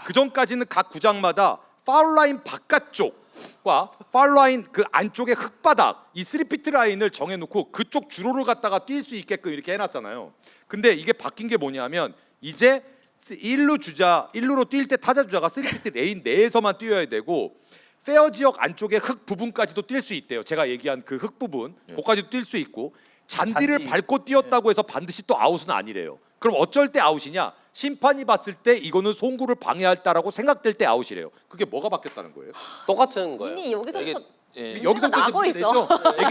그 전까지는 각 구장마다 파울 라인 바깥쪽과 파울 라인 그 안쪽의 흙바닥 이 3피트 라인을 정해놓고 그쪽 주로를 갖다가 뛸 수 있게끔 이렇게 해놨잖아요. 근데 이게 바뀐 게 뭐냐면 이제 1루로 뛸 때 타자 주자가 3피트 레인 내에서만 뛰어야 되고 페어 지역 안쪽의 흙 부분까지도 뛸 수 있대요. 제가 얘기한 그 흙 부분, 거기까지도 뛸 수 있고 잔디를 잔디. 밟고 뛰었다고 해서 반드시 또 아웃은 아니래요. 그럼 어쩔 때 아웃이냐? 심판이 봤을 때 이거는 송구를 방해할다라고 생각될 때 아웃이래요. 그게 뭐가 바뀌었다는 거예요? 똑같은 거예요. 이미 여기서부터 이게 예. 여기서부터 나고 이제 있어. 문제되죠?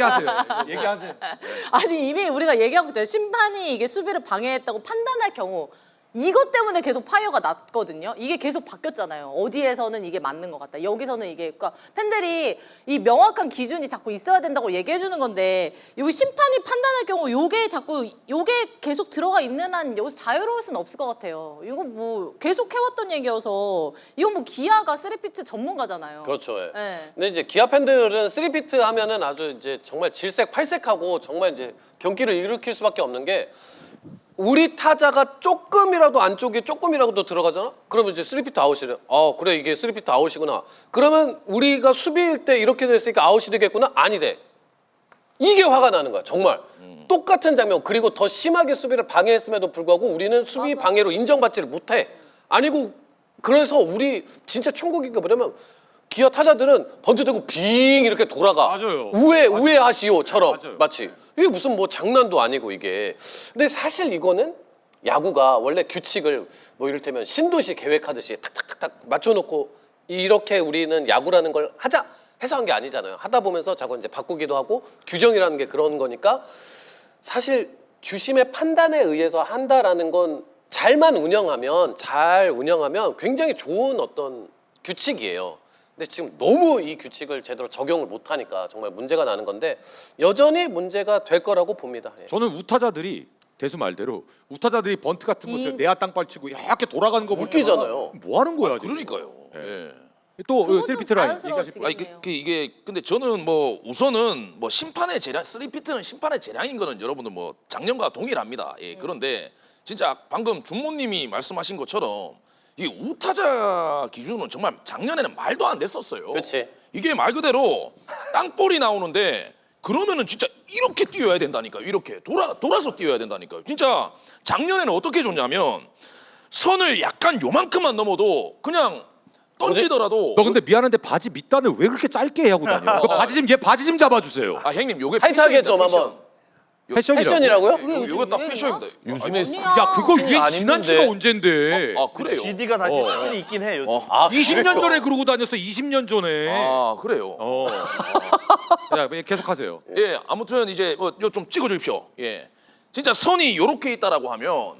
얘기하세요. 아니 이미 우리가 얘기하고 있잖아요. 심판이 이게 수비를 방해했다고 판단할 경우 이것 때문에 계속 파이어가 났거든요. 이게 계속 바뀌었잖아요. 어디에서는 이게 맞는 것 같다. 여기서는 이게 그러니까 팬들이 이 명확한 기준이 자꾸 있어야 된다고 얘기해 주는 건데 여기 심판이 판단할 경우 요게 자꾸 요게 계속 들어가 있는 한 여기서 자유로울 수는 없을 것 같아요. 이거 뭐 계속 해왔던 얘기여서 이건 뭐 기아가 3피트 전문가잖아요. 그렇죠. 예. 네. 근데 이제 기아 팬들은 3피트 하면은 아주 이제 정말 질색팔색하고 정말 이제 경기를 일으킬 수밖에 없는 게 우리 타자가 조금이라도 안쪽에 조금이라도 들어가잖아? 그러면 이제 3피트 아웃이래. 아, 그래 이게 3피트 아웃이구나. 그러면 우리가 수비일 때 이렇게 됐으니까 아웃이 되겠구나? 아니래. 이게 화가 나는 거야. 정말. 똑같은 장면 그리고 더 심하게 수비를 방해했음에도 불구하고 우리는 수비 맞아. 방해로 인정받지를 못해. 아니고 그래서 우리 진짜 천국인 게 뭐냐면 기아 타자들은 번트되고 빙 이렇게 돌아가. 맞아요. 우회하시오처럼 맞아요. 마치 이게 무슨 뭐 장난도 아니고 이게. 근데 사실 이거는 야구가 원래 규칙을 뭐 이를테면 신도시 계획하듯이 탁탁탁탁 맞춰놓고 이렇게 우리는 야구라는 걸 하자 해서 한 게 아니잖아요. 하다 보면서 자꾸 이제 바꾸기도 하고 규정이라는 게 그런 거니까 사실 주심의 판단에 의해서 한다라는 건 잘 운영하면 굉장히 좋은 어떤 규칙이에요. 근데 지금 너무 이 규칙을 제대로 적용을 못하니까 정말 문제가 나는 건데 여전히 문제가 될 거라고 봅니다. 예. 저는 우타자들이 대수 말대로 우타자들이 번트 같은 것들 내야 땅발 치고 이렇게 돌아가는 거 보면 웃기잖아요. 뭐 하는 거야 지금? 그러니까요. 예. 또 그건 좀 3피트 라인 자연스러워지겠네요. 아니 이게 근데 저는 뭐 우선은 뭐 심판의 재량 3피트는 심판의 재량인 거는 여러분들 뭐 작년과 동일합니다. 예. 그런데 진짜 방금 준모님이 말씀하신 것처럼 이 우타자 기준은 정말 작년에는 말도 안 됐었어요. 그렇지. 이게 말 그대로 땅볼이 나오는데 그러면은 진짜 이렇게 뛰어야 된다니까요. 이렇게 돌아서 뛰어야 된다니까요. 진짜 작년에는 어떻게 줬냐면 선을 약간 요만큼만 넘어도 그냥 던지더라도 너 근데 미안한데 바지 밑단을 왜 그렇게 짧게 하고 다녀? 그 바지 좀 잡아주세요. 아 형님 요게 타이트하게 패션입니다, 좀 패션. 한번. 패션이라고? 패션이라고요? 요거 딱 유행이야? 패션입니다. 요즘에 아니야. 야 그거 안 유행 지난 지가 입는데. 언젠데? 아 그래요? GD가 다시 수준이 있긴 해 요즘. 아, 20년 전에 그러고 다녔어. 20년 전에. 아 그래요? 자 계속하세요. 예, 아무튼 이제 좀 찍어주십시오. 예, 진짜 선이 요렇게 있다라고 하면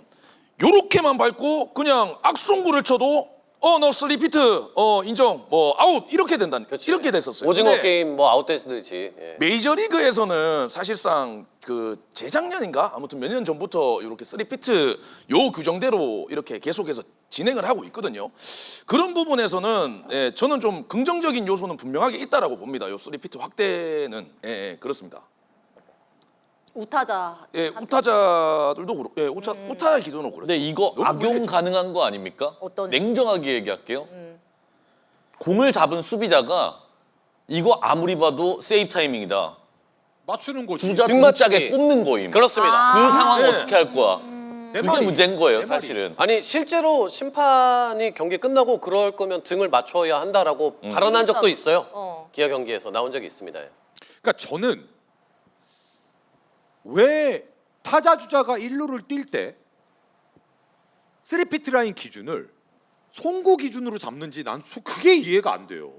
요렇게만 밟고 그냥 악송구를 쳐도 너 3피트 인정 뭐 아웃 이렇게 된다 이렇게 됐었어요. 오징어 근데 게임 뭐 아웃되듯이. 예. 메이저리그에서는 사실상 그 재작년인가 아무튼 몇 년 전부터 이렇게 3피트 요 규정대로 이렇게 계속해서 진행을 하고 있거든요. 그런 부분에서는 예, 저는 좀 긍정적인 요소는 분명하게 있다라고 봅니다. 요 3피트 확대는 예, 그렇습니다. 우타자. 예, 우타자들도 그렇고 예, 우타자 기준으로 그렇죠. 근데 이거 너무 악용 놀랬죠. 가능한 거 아닙니까? 어떤 냉정하게 얘기할게요. 공을 잡은 수비자가 이거 아무리 봐도 세이프 타이밍이다. 맞추는 거지. 주자 등맞추기. 등짝에 꼽는 거임. 그렇습니다. 그 상황 네. 어떻게 할 거야? 내 그게 말이. 문제인 거예요, 내 말이. 사실은. 아니 실제로 심판이 경기 끝나고 그럴 거면 등을 맞춰야 한다라고 발언한 적도 있어요. 기아 경기에서 나온 적이 있습니다. 그러니까 저는 왜 타자 주자가 1루를 뛸 때 3피트 라인 기준을 송구 기준으로 잡는지 난 그게 이해가 안 돼요.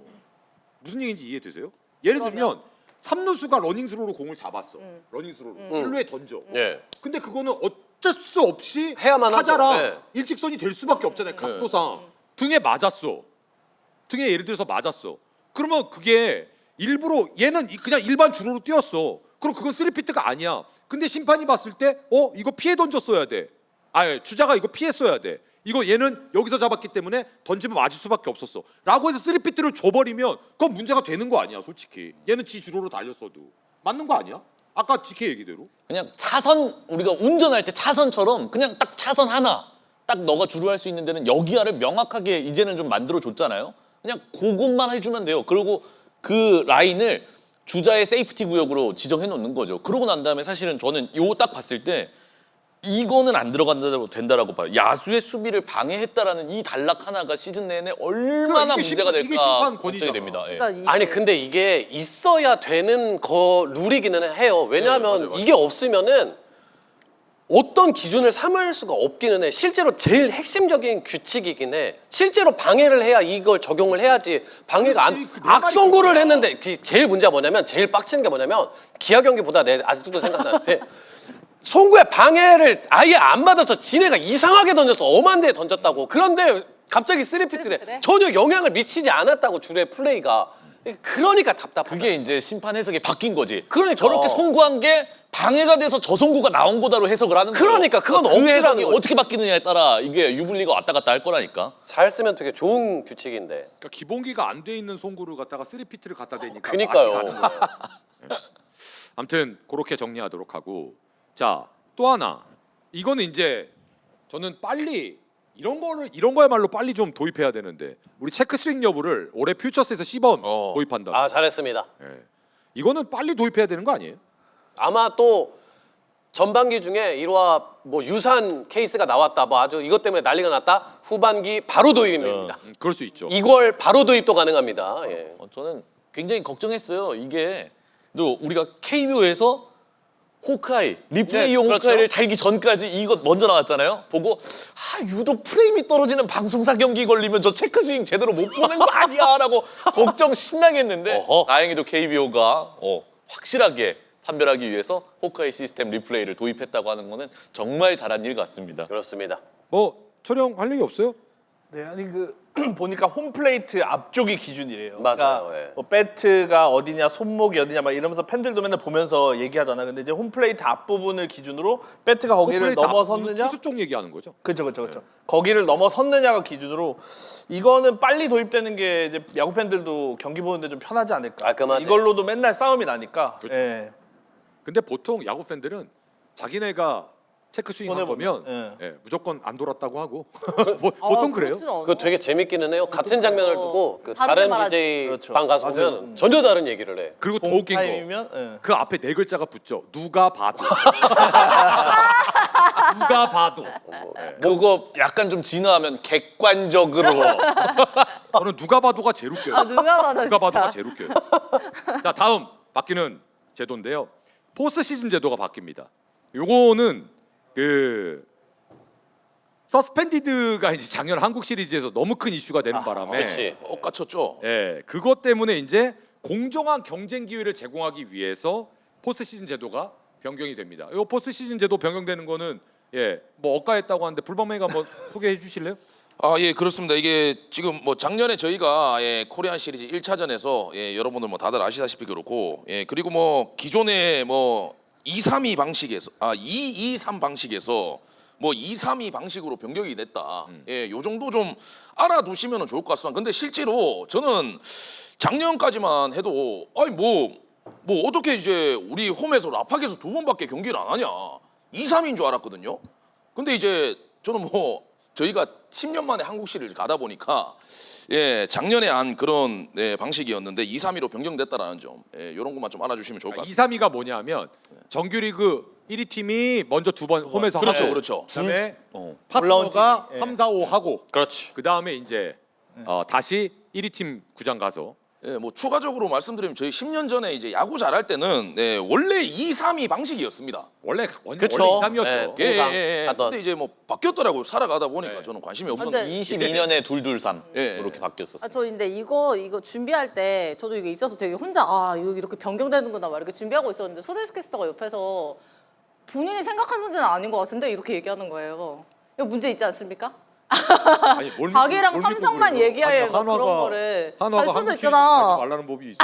무슨 얘기인지 이해되세요? 예를 들면 3루수가 러닝스로로 공을 잡았어. 러닝스로로 1루에 던져. 예. 근데 그거는 어쩔 수 없이 해야만 타자랑 하죠. 네. 일직선이 될 수밖에 없잖아요. 각도상. 등에 맞았어. 등에 예를 들어서 맞았어. 그러면 그게 일부러 얘는 그냥 일반 주로로 뛰었어. 그럼 그건 3피트가 아니야. 근데 심판이 봤을 때 이거 피해 던졌어야 돼. 주자가 이거 피했어야 돼. 이거 얘는 여기서 잡았기 때문에 던지면 맞을 수밖에 없었어. 라고 해서 3피트를 줘버리면 그건 문제가 되는 거 아니야, 솔직히. 얘는 지 주로로 달렸어도. 맞는 거 아니야? 아까 지케 얘기대로. 그냥 차선 우리가 운전할 때 차선처럼 그냥 딱 차선 하나 딱 너가 주루할 수 있는 데는 여기야를 명확하게 이제는 좀 만들어 줬잖아요. 그냥 그것만 해주면 돼요. 그리고 그 라인을 주자의 세이프티 구역으로 지정해 놓는 거죠. 그러고 난 다음에 사실은 저는 요 딱 봤을 때 이거는 안 들어간다고 된다라고 봐요. 야수의 수비를 방해했다라는 이 단락 하나가 시즌 내내 얼마나 이게 문제가 이게 될까 심판 걱정이 권위잖아. 됩니다. 예. 그러니까 이게 아니 근데 이게 있어야 되는 룰이기는 해요. 왜냐하면 네, 맞아요. 이게 없으면은 어떤 기준을 삼을 수가 없기는 해. 실제로 제일 핵심적인 규칙이긴 해. 실제로 방해를 해야 이걸 적용을 해야지. 방해가 그렇지, 그내 말이 악성구를 그거야. 했는데 제일 문제가 뭐냐면 제일 빡치는 게 뭐냐면 기아 경기보다 내 아직도 생각나는데 송구에 방해를 아예 안 받아서 지네가 이상하게 던져서 엄한 데에 던졌다고. 그런데 갑자기 3피트래. 그래? 전혀 영향을 미치지 않았다고 주의 플레이가. 그러니까 답답하다. 그게 이제 심판 해석이 바뀐 거지. 그러니까. 저렇게 송구한 게 방해가 돼서 저 송구가 나온 거다로 해석을 하는 거예요. 그러니까 그건 그 없더라는 해석이 거지. 어떻게 바뀌느냐에 따라 이게 유불리가 왔다 갔다 할 거라니까. 잘 쓰면 되게 좋은 규칙인데. 그러니까 기본기가 안 돼 있는 송구를 갖다가 3피트를 갖다 대니까 그니까요. 맛이 다른 거야. 아무튼 그렇게 정리하도록 하고, 자, 또 하나, 이거는 이제 저는 빨리 이런 거야말로 빨리 좀 도입해야 되는데, 우리 체크 스윙 여부를 올해 퓨처스에서 10번 도입한다. 아 잘했습니다. 예. 이거는 빨리 도입해야 되는 거 아니에요? 아마 또 전반기 중에 1화 뭐 유산 케이스가 나왔다. 뭐 아주 이것 때문에 난리가 났다. 후반기 바로 도입입니다. 그럴 수 있죠. 2월 바로 도입도 가능합니다. 예. 저는 굉장히 걱정했어요. 이게 또 우리가 KBO에서 호크아이 리플레이용 네, 그렇죠. 호크아이를 달기 전까지 이것 먼저 나왔잖아요. 보고 유독 프레임이 떨어지는 방송사 경기 걸리면 저 체크 스윙 제대로 못 보는 거 아니야라고 걱정 신나게 했는데 어허. 다행히도 KBO가 확실하게 판별하기 위해서 호크아이 시스템 리플레이를 도입했다고 하는 거는 정말 잘한 일 같습니다. 그렇습니다. 촬영 할 얘기 없어요? 네, 아니 보니까 홈플레이트 앞쪽이 기준이래요. 맞아요, 그러니까 예. 뭐 배트가 어디냐, 손목이 어디냐 막 이러면서 팬들도 맨날 보면서 얘기하잖아. 근데 이제 홈플레이트 앞 부분을 기준으로 배트가 거기를 홈플레이트 넘어섰느냐, 투수 쪽 얘기하는 거죠. 그렇죠. 거기를 넘어섰느냐가 기준으로 이거는 빨리 도입되는 게 이제 야구 팬들도 경기 보는데 좀 편하지 않을까. 깔끔하지. 이걸로도 맨날 싸움이 나니까. 그렇죠. 예. 근데 보통 야구 팬들은 자기네가 체크 스윙 한 손해보면, 거면 무조건 안 돌았다고 하고 아, 보통 그래요. 그렇진 않아. 그거 되게 재밌기는 해요. 같은 장면을 두고 그 다르게 다른 말하지. BJ 그렇죠. 방 가서 맞아요. 보면 전혀 다른 얘기를 해. 그리고 더 웃긴 거, 타임이면 그 앞에 네 글자가 붙죠. 누가 봐도. 누가 봐도. 그거 약간 좀 진화하면 객관적으로 저는 누가 봐도가 제일 웃겨요. 누가 봐도 누가 봐도가 진짜. 제일 웃겨요. 자, 다음 바뀌는 제도인데요. 포스트 시즌 제도가 바뀝니다. 요거는 그 서스펜디드가 이제 작년 한국 시리즈에서 너무 큰 이슈가 되는 바람에 그렇지. 엇가쳤죠. 그것 때문에 이제 공정한 경쟁 기회를 제공하기 위해서 포스트 시즌 제도가 변경이 됩니다. 이 포스트 시즌 제도 변경되는 거는 뭐 억가했다고 하는데 불방맹이가 한번 소개해 주실래요? 아, 예, 그렇습니다. 이게 지금 뭐 작년에 저희가 코리안 시리즈 1차전에서 여러분들 뭐 다들 아시다시피 그렇고 그리고 뭐 기존의 뭐 2-3-2 방식에서 2-2-3 방식에서 뭐 2-3-2 방식으로 변경이 됐다. 요 정도 좀 알아두시면 좋을 것 같습니다. 근데 실제로 저는 작년까지만 해도 아니 뭐 어떻게 이제 우리 홈에서 라팍에서 2번밖에 경기를 안 하냐 2-3인 줄 알았거든요. 근데 이제 저는 뭐 저희가 10년 만에 한국 시리즈를 가다 보니까 작년에 한 그런 방식이었는데 2-3-2로 변경됐다라는 점 이런 것만 좀 알아주시면 좋을 것 같습니다. 2-3-2가 뭐냐면 정규리그 1위 팀이 먼저 2번 홈에서 그렇죠, 하고 그렇죠. 그다음에 어. 파트너가 올라온 팀이, 3, 4, 5 하고 그렇지. 그다음에 이제 다시 1위 팀 구장 가서 뭐 추가적으로 말씀드리면 저희 10년 전에 이제 야구 잘할 때는 원래 2-3-2 방식이었습니다. 원래 그쵸. 2-3이었죠. 네. 항상 하던. 근데 이제 뭐 바뀌었더라고요. 살아가다 보니까 네. 저는 관심이 근데- 없었는데. 22년에 2-2-3 예. 이렇게 바뀌었었어요. 저 근데 이거 준비할 때 저도 이게 있어서 되게 혼자 이거 이렇게 변경되는구나 막 이렇게 준비하고 있었는데 소데스 캐스터가 옆에서 본인이 생각할 문제는 아닌 것 같은데 이렇게 얘기하는 거예요. 이거 문제 있지 않습니까? 아니, 뭘 믿고- 자기랑 뭘 믿고 삼성만 그래요? 얘기할 아니, 막 그런 거를 할 한화가 수도 한국 시리즈 있잖아. 가지 말라는 법이 있어.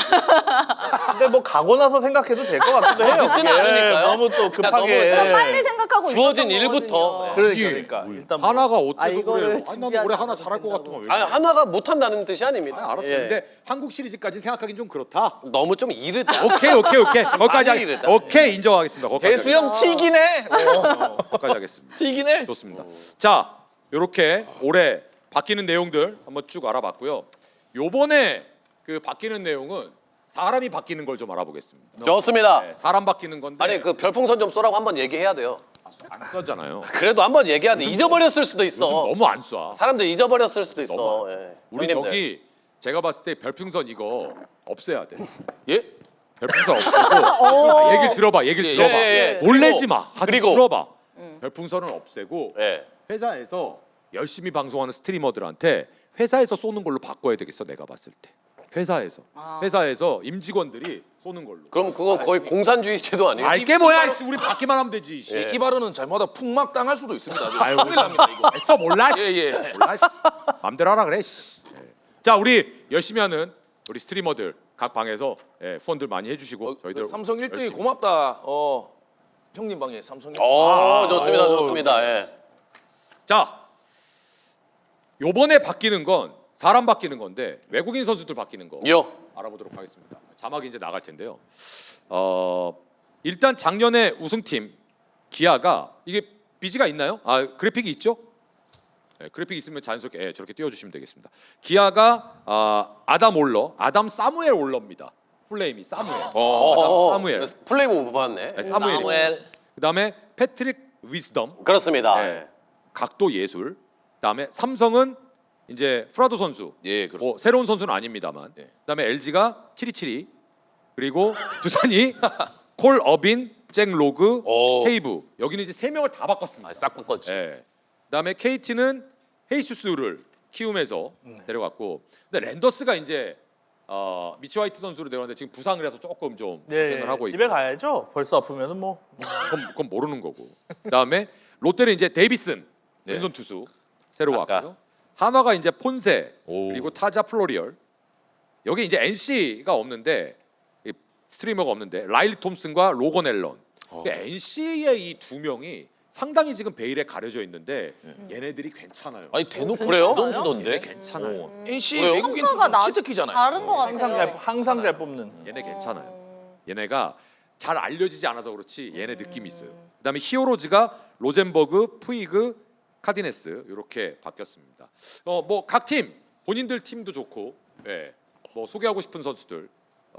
근데 뭐 가고 나서 생각해도 될 것 같기도 해요. 늦지는 예, 않으니까요. 너무 또 급하게. 너무 빨리 생각하고 주어진 있었던 일부터. 거거든요. 그러니까 일단 뭐. 하나가 어때서 이거를 그래요? 아니, 나는 올해 하나 준비하지 잘할 것 않아도 같은 거 왜? 아니 하나가 못한다는 뜻이 아닙니다. 아니, 알았어요. 예. 근데 한국 시리즈까지 생각하긴 좀 그렇다. 너무 좀 이르다. 오케이. 거기까지 많이 이르다. 오케이 인정하겠습니다. 거기까지 대수형 튀긴 해. 거기까지 하겠습니다. 튀긴 해. 좋습니다. 자, 요렇게 올해 바뀌는 내용들 한번 쭉 알아봤고요. 요번에 그 바뀌는 내용은 사람이 바뀌는 걸 좀 알아보겠습니다. 좋습니다. 네, 사람 바뀌는 건데 아니 그 별풍선 좀 쏘라고 한번 얘기해야 돼요. 안 써잖아요. 그래도 한번 얘기해야 돼. 잊어버렸을 수도 요즘 있어. 너무 안 쏴. 사람들 잊어버렸을 수도 너무 있어. 예. 우리 형님들. 저기 제가 봤을 때 별풍선 이거 없애야 돼. 예? 별풍선 없애고 얘기를 들어봐. 얘기를 예, 들어봐. 예. 놀래지 마. 그리고- 들어봐. 별풍선은 없애고 예. 회사에서 열심히 방송하는 스트리머들한테 회사에서 쏘는 걸로 바꿔야 되겠어. 내가 봤을 때. 회사에서 임직원들이 쏘는 걸로. 그럼 그거 거의 공산주의 제도 아니에요? 알게 뭐야. 씨, 우리 받기만 하면 되지. 씨. 예. 이 발언은 잘못하다 풍막 당할 수도 있습니다. 아유, 큰일 납니다 이거. 애써 몰라. 씨. 예. 몰라. 씨. 맘대로 하라 그래. 씨. 예. 자, 우리 열심히 하는 우리 스트리머들 각 방에서 후원들 많이 해주시고 저희들 삼성 1등이 열심히. 고맙다. 형님 방에 삼성 1등. 좋습니다. 아유, 좋습니다. 예. 자, 요번에 바뀌는 건 사람 바뀌는 건데 외국인 선수들 바뀌는 거 요. 알아보도록 하겠습니다. 자막이 이제 나갈 텐데요. 일단 작년에 우승팀 기아가 이게 비지가 있나요? 그래픽이 있죠? 네, 그래픽 있으면 자연스럽게 저렇게 띄워주시면 되겠습니다. 기아가 아담 사무엘 올러입니다. 플레임이 사무엘. 아담 사무엘. 플레이 못 봤네. 네, 사무엘. 그다음에 패트릭 위즈덤. 그렇습니다. 네. 각도 예술. 그다음에 삼성은 이제 프라도 선수. 예, 그렇습니다. 뭐 새로운 선수는 아닙니다만. 예. 그다음에 LG가 727 그리고 두산이 콜 어빈, 잭 로그, 오. 헤이브. 여기는 이제 세 명을 다 바꿨습니다. 싹 바꿨지. 예. 그다음에 KT는 헤이수스를 키움에서 데려갔고, 근데 랜더스가 이제 미치 화이트 선수로 데려갔는데 지금 부상을 해서 조금 좀 고생을 하고 있고. 집에 가야죠. 벌써 아프면은 뭐. 그건 모르는 거고. 그다음에 롯데는 이제 데이비슨 네. 왼손 투수 새로 아까. 왔고요. 한화가 이제 폰세 오. 그리고 타자 플로리얼. 여기 이제 NC가 없는데 이 스트리머가 없는데 라일리 톰슨과 로건 앨런. NC의 이 두 명이 상당히 지금 베일에 가려져 있는데 얘네들이 괜찮아요. 아니 대놓고 그래요? 던지던데. 얘네 괜찮아요. NC 왜요? 외국인 평가가 투수 치트키잖아요. 다른 것 같아요. 항상 잘 뽑는. 얘네 괜찮아요. 얘네가 잘 알려지지 않아서 그렇지 얘네 느낌이 있어요. 그다음에 히어로즈가 로젠버그, 푸이그, 카디네스 이렇게 바뀌었습니다. 뭐 각 팀 본인들 팀도 좋고, 뭐 소개하고 싶은 선수들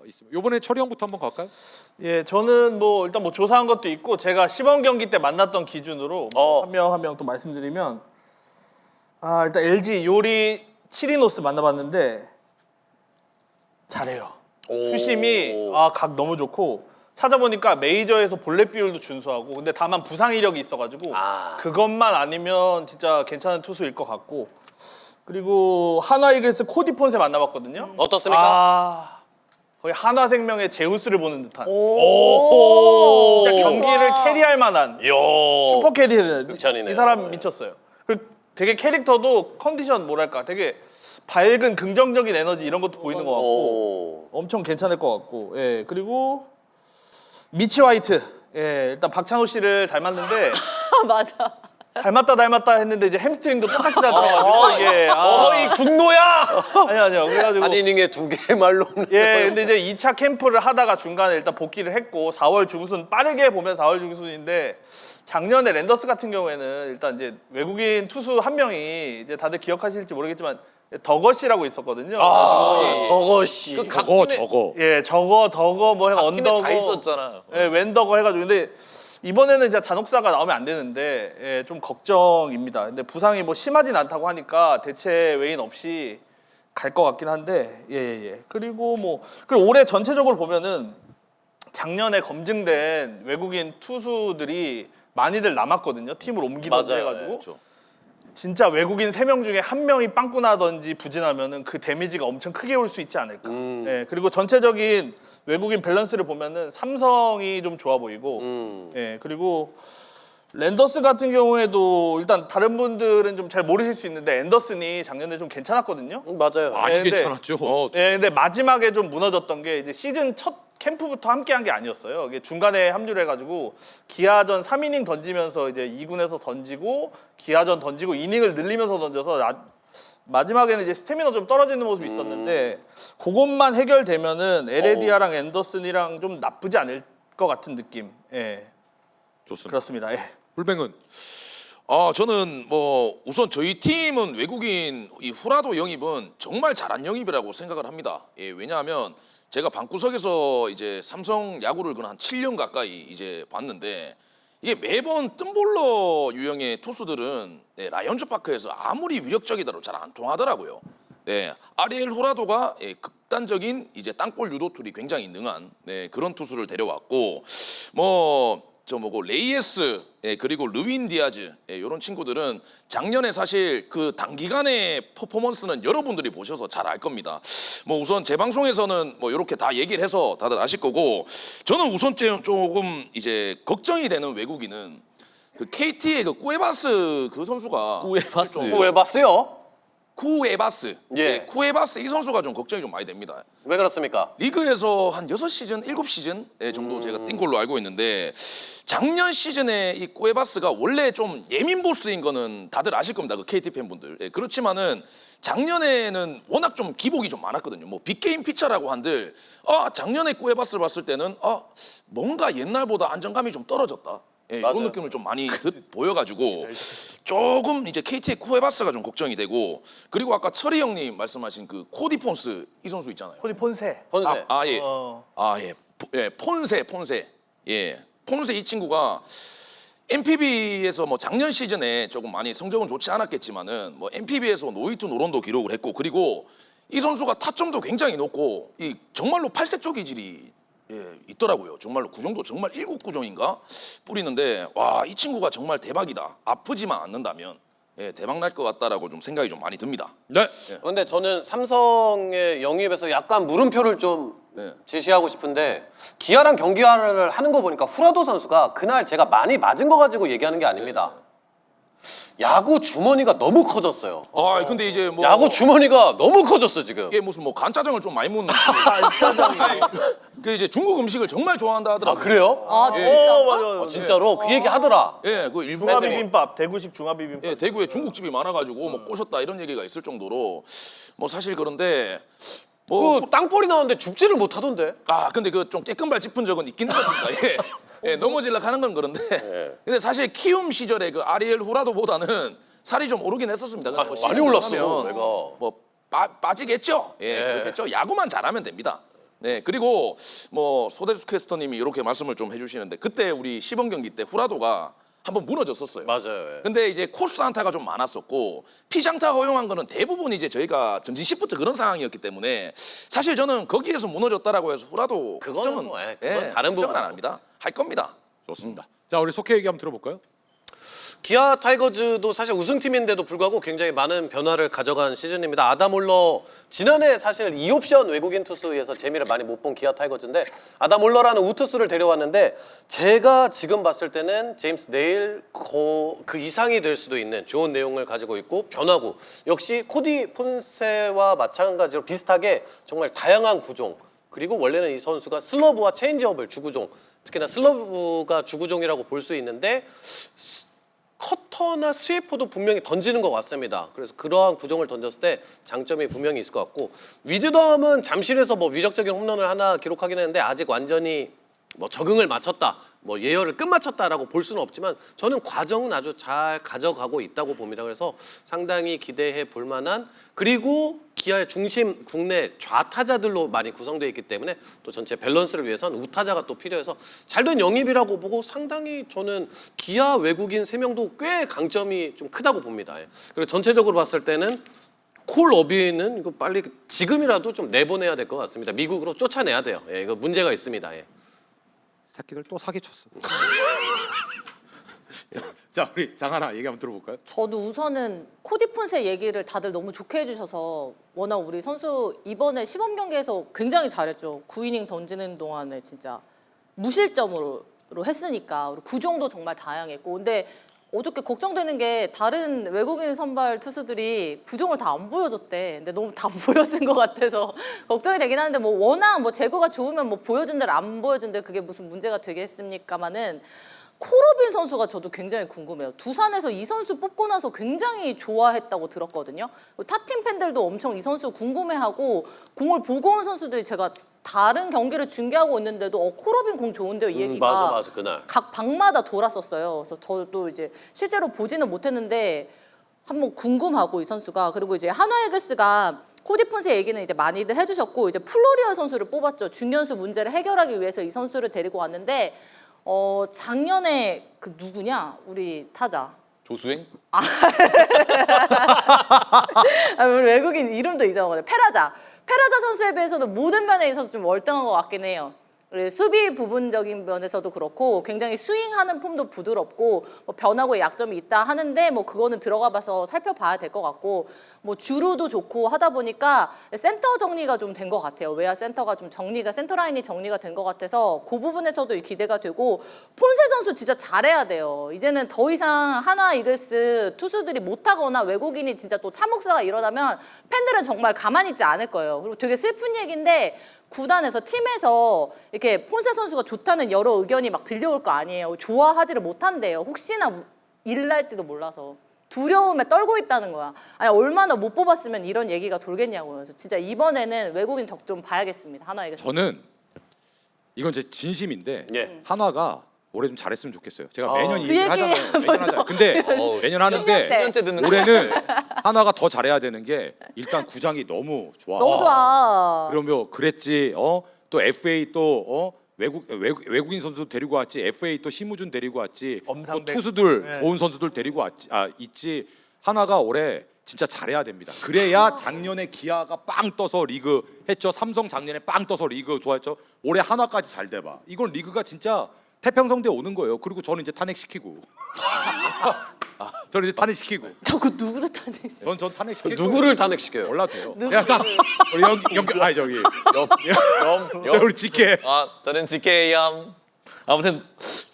있으면 이번에 철이 형부터 한번 갈까요? 예, 저는 뭐 일단 뭐 조사한 것도 있고 제가 시범 경기 때 만났던 기준으로 한 명 한 명 또 말씀드리면 일단 LG 요리 치리노스 만나봤는데 잘해요. 수심이 각 너무 좋고 찾아보니까 메이저에서 볼넷 비율도 준수하고 근데 다만 부상 이력이 있어가지고 그것만 아니면 진짜 괜찮은 투수일 것 같고 그리고 한화 이글스 코디 폰세 만나봤거든요. 어떻습니까? 거의 한화생명의 제우스를 보는 듯한 오. 진짜 경기를 캐리할 만한 요. 슈퍼 캐리는 극찬이네요. 이 사람 미쳤어요. 그리고 되게 캐릭터도 컨디션 뭐랄까 되게 밝은 긍정적인 에너지 이런 것도 보이는 것 같고 엄청 괜찮을 것 같고 예 그리고 미치 화이트 예 일단 박찬호 씨를 닮았는데 맞아. 닮았다 했는데 이제 햄스트링도 똑같이 다 들어가지고 이게 어이 국노야. 아니요 그래가지고 한 이닝에 2개의 말로 없는 예 근데 이제 2차 캠프를 하다가 중간에 일단 복귀를 했고 4월 중순 빠르게 보면 4월 중순인데 작년에 랜더스 같은 경우에는 일단 이제 외국인 투수 한 명이 이제 다들 기억하실지 모르겠지만 더것이라고 있었거든요. 저것이 저거. 예 저거 더거 뭐 해가 팀에 언더거 다 있었잖아요. 예 웬더거 해가지고 근데 이번에는 진짜 잔혹사가 나오면 안 되는데 예, 좀 걱정입니다. 근데 부상이 뭐 심하진 않다고 하니까 대체 외인 없이 갈 것 같긴 한데 예. 그리고 그리고 올해 전체적으로 보면은 작년에 검증된 외국인 투수들이 많이들 남았거든요. 팀을 옮기든지 맞아요. 해가지고 그렇죠. 진짜 외국인 3명 중에 1명이 빵꾸 나든지 부진하면은 그 데미지가 엄청 크게 올 수 있지 않을까. 예, 그리고 전체적인 외국인 밸런스를 보면은 삼성이 좀 좋아 보이고 예, 그리고 랜더스 같은 경우에도 일단 다른 분들은 좀 잘 모르실 수 있는데 앤더슨이 작년에 좀 괜찮았거든요. 맞아요. 많이 네, 근데- 괜찮았죠. 예, 근데 마지막에 좀 무너졌던 게 이제 시즌 첫 캠프부터 함께한 게 아니었어요. 이게 중간에 합류를 해가지고 기아전 3이닝 던지면서 이제 2군에서 던지고 기아전 던지고 이닝을 늘리면서 던져서 마지막에는 이제 스태미너 좀 떨어지는 모습이 있었는데 그것만 해결되면은 에레디아랑 앤더슨이랑 좀 나쁘지 않을 것 같은 느낌. 예, 좋습니다. 그렇습니다. 예. 불뱅은 저는 우선 저희 팀은 외국인 이 후라도 영입은 정말 잘한 영입이라고 생각을 합니다. 예, 왜냐하면 제가 방구석에서 이제 삼성 야구를 한 7년 가까이 이제 봤는데 이게 매번 뜸볼러 유형의 투수들은 라이온즈 파크에서 아무리 위력적이더라도 잘 안 통하더라고요. 아리엘 후라도가 극단적인 이제 땅볼 유도툴이 굉장히 능한 그런 투수를 데려왔고 레이에스 그리고 르윈 디아즈 이런 친구들은 작년에 사실 그 단기간의 퍼포먼스는 여러분들이 보셔서 잘 알 겁니다. 우선 제 방송에서는 이렇게 다 얘기를 해서 다들 아실 거고 저는 우선 조금 이제 걱정이 되는 외국인은 그 KT의 그 쿠에바스 그 선수가 왜 봤어요? 쿠에바스 예. 쿠에바스 이 선수가 좀 걱정이 좀 많이 됩니다. 왜 그렇습니까? 리그에서 한 6시즌, 7시즌 정도 제가 뛴 걸로 알고 있는데 작년 시즌에 이 쿠에바스가 원래 좀 예민 보스인 거는 다들 아실 겁니다. 그 KT 팬분들. 그렇지만은 작년에는 워낙 좀 기복이 좀 많았거든요. 빅게임 피처라고 한들 작년에 쿠에바스를 봤을 때는 뭔가 옛날보다 안정감이 좀 떨어졌다. 맞아요. 이런 느낌을 좀 많이 보여가지고 조금 이제 KT의 쿠에바스가 좀 걱정이 되고 그리고 아까 철이 형님 말씀하신 그 코디 폰스 이 선수 있잖아요. 코디 폰세. ponce. 폰세. 폰세 이 친구가 NPB에서 작년 시즌에 조금 많이 성적은 좋지 않았겠지만은 NPB에서 노히트 노런도 기록을 했고 그리고 이 선수가 타점도 굉장히 높고 이 정말로 팔색조 기질이 있더라고요. 정말로 구종도 정말 1국구종인가 뿌리는데 와, 이 친구가 정말 대박이다. 아프지만 않는다면 대박 날 것 같다라고 좀 생각이 좀 많이 듭니다. 네. 근데 저는 삼성의 영입에서 약간 물음표를 좀 네. 제시하고 싶은데 기아랑 경기를 하는 거 보니까 후라도 선수가 그날 제가 많이 맞은 거 가지고 얘기하는 게 아닙니다. 야구 주머니가 너무 커졌어요. 근데 이제 야구 주머니가 너무 커졌어 지금. 이게 무슨 간짜장을 좀 많이 묻는 그 이제 중국 음식을 정말 좋아한다 아 하더라고요. 그래요? 아 진짜? 맞아. 진짜로 그 얘기 하더라. 그 일본 중화비빔밥, 대구식 중화비빔밥. 대구에 중국집이 많아가지고 꼬셨다 이런 얘기가 있을 정도로 사실 그런데 그 땅볼이 나오는데 죽지를 못하던데. 근데 그 좀 깨끗발 짚은 적은 있긴 했었습니다. 넘어지려고 하는 건 그런데 근데 사실 키움 시절에 그 아리엘 후라도보다는 살이 좀 오르긴 했었습니다. 근데 많이 시즌 올랐어, 들어가면 내가. 빠지겠죠. 그렇겠죠. 야구만 잘하면 됩니다. 그리고 소대수 캐스터님이 이렇게 말씀을 좀 해주시는데 그때 우리 시범 경기 때 후라도가 한번 무너졌었어요. 맞아요. 근데 이제 코스 안타가 좀 많았었고 피장타 허용한 거는 대부분 이제 저희가 전진 시프트 그런 상황이었기 때문에 사실 저는 거기에서 무너졌다라고 해서 후라도 그거는 그건 다른 걱정은 부분. 안 합니다. 할 겁니다. 좋습니다. 자, 우리 속해 얘기 한번 들어볼까요? 기아 타이거즈도 사실 우승팀인데도 불구하고 굉장히 많은 변화를 가져간 시즌입니다. 아담 올러 지난해 사실 2옵션 외국인 투수에서 재미를 많이 못 본 기아 타이거즈인데 아담 올러라는 우투수를 데려왔는데 제가 지금 봤을 때는 제임스 네일 그 이상이 될 수도 있는 좋은 내용을 가지고 있고 변화구 역시 코디 폰세와 마찬가지로 비슷하게 정말 다양한 구종 그리고 원래는 이 선수가 슬러브와 체인지업을 주구종 특히나 슬러브가 주구종이라고 볼 수 있는데 커터나 스위퍼도 분명히 던지는 것 같습니다. 그래서 그러한 구종을 던졌을 때 장점이 분명히 있을 것 같고 위즈덤은 잠실에서 뭐 위력적인 홈런을 하나 기록하긴 했는데 아직 완전히 뭐 적응을 마쳤다, 뭐 예열을 끝마쳤다라고 볼 수는 없지만 저는 과정은 아주 잘 가져가고 있다고 봅니다. 그래서 상당히 기대해 볼 만한 그리고 기아의 중심 국내 좌타자들로 많이 구성되어 있기 때문에 또 전체 밸런스를 위해서는 우타자가 또 필요해서 잘된 영입이라고 보고 상당히 저는 기아 외국인 3명도 꽤 강점이 좀 크다고 봅니다. 예. 그리고 전체적으로 봤을 때는 콜 어비는 이거 빨리 지금이라도 좀 내보내야 될 것 같습니다. 미국으로 쫓아내야 돼요. 예, 이거 문제가 있습니다. 예. 새끼들 또 사기쳤어. 자, 우리 장하나 얘기 한번 들어볼까요? 저도 우선은 코디 폰세 얘기를 다들 너무 좋게 해주셔서 워낙 우리 선수 이번에 시범 경기에서 굉장히 잘했죠. 9이닝 던지는 동안에 진짜 무실점으로 했으니까 그리고 구종도 정말 다양했고 근데 어저께 걱정되는 게 다른 외국인 선발 투수들이 구종을 다 안 보여줬대. 근데 너무 다 보여준 것 같아서 걱정이 되긴 하는데 뭐 워낙 뭐 제구가 좋으면 뭐 보여준 대로 안 보여준 대로 그게 무슨 문제가 되겠습니까마는 코로빈 선수가 저도 굉장히 궁금해요. 두산에서 이 선수 뽑고 나서 굉장히 좋아했다고 들었거든요. 타팀 팬들도 엄청 이 선수 궁금해하고 공을 보고 온 선수들이 제가 다른 경기를 중계하고 있는데도 코로빈 공 좋은데요 이 얘기가 맞아 그날 각 방마다 돌았었어요. 그래서 저도 이제 실제로 보지는 못했는데 한번 궁금하고 이 선수가 그리고 이제 한화 이글스가 코디 폰세 얘기는 이제 많이들 해주셨고 이제 플로리아 선수를 뽑았죠. 중견수 문제를 해결하기 위해서 이 선수를 데리고 왔는데 작년에 그 누구냐 우리 타자 조수행? 우리 외국인 이름도 잊어먹었네. 페라자 선수에 비해서도 모든 면에 있어서 좀 월등한 것 같긴 해요. 수비 부분적인 면에서도 그렇고 굉장히 스윙하는 폼도 부드럽고 뭐 변화구에 약점이 있다 하는데 뭐 그거는 들어가 봐서 살펴봐야 될 것 같고 뭐 주루도 좋고 하다 보니까 센터 정리가 좀 된 것 같아요. 외야 센터가 좀 센터 라인이 정리가 된 것 같아서 그 부분에서도 기대가 되고 폰세 선수 진짜 잘해야 돼요. 이제는 더 이상 하나 이글스 투수들이 못하거나 외국인이 진짜 또 참혹사가 일어나면 팬들은 정말 가만히 있지 않을 거예요. 그리고 되게 슬픈 얘기인데 구단에서 팀에서 이렇게 폰세 선수가 좋다는 여러 의견이 막 들려올 거 아니에요. 좋아하지를 못한대요. 혹시나 일날지도 몰라서 두려움에 떨고 있다는 거야. 아니 얼마나 못 뽑았으면 이런 얘기가 돌겠냐고요. 그래서 진짜 이번에는 외국인 적 좀 봐야겠습니다. 한화에게. 저는 이건 제 진심인데 예. 한화가 올해 좀 잘했으면 좋겠어요. 제가 아, 매년 이 그 얘기를 하잖아요. 얘기예요, 매년 하잖아요. 근데 매년 하는데 10년째 듣는 거. 올해는 한화가 더 잘해야 되는 게 일단 구장이 너무 좋아. 너무 좋아. 그러면 그랬지. 또 FA 또 외국인 선수 데리고 왔지. FA 또 심우준 데리고 왔지. 또 엄상백. 투수들 네. 좋은 선수들 데리고 왔지. 있지. 한화가 올해 진짜 잘해야 됩니다. 그래야 작년에 기아가 빵 떠서 리그 했죠. 삼성 작년에 빵 떠서 리그 좋아했죠. 올해 한화까지 잘 돼봐. 이건 리그가 진짜 태평성대 오는 거예요. 그리고 저는 이제 탄핵시키고. 저는 이제 탄핵시키고. 저그 누구를 타냈어? 전 탄핵시키고. 누구를 탄핵시켜요? 몰라도 돼요. 제가 자 우리 연결 저기 염. 우리 지케. 저는 GK함. 아무튼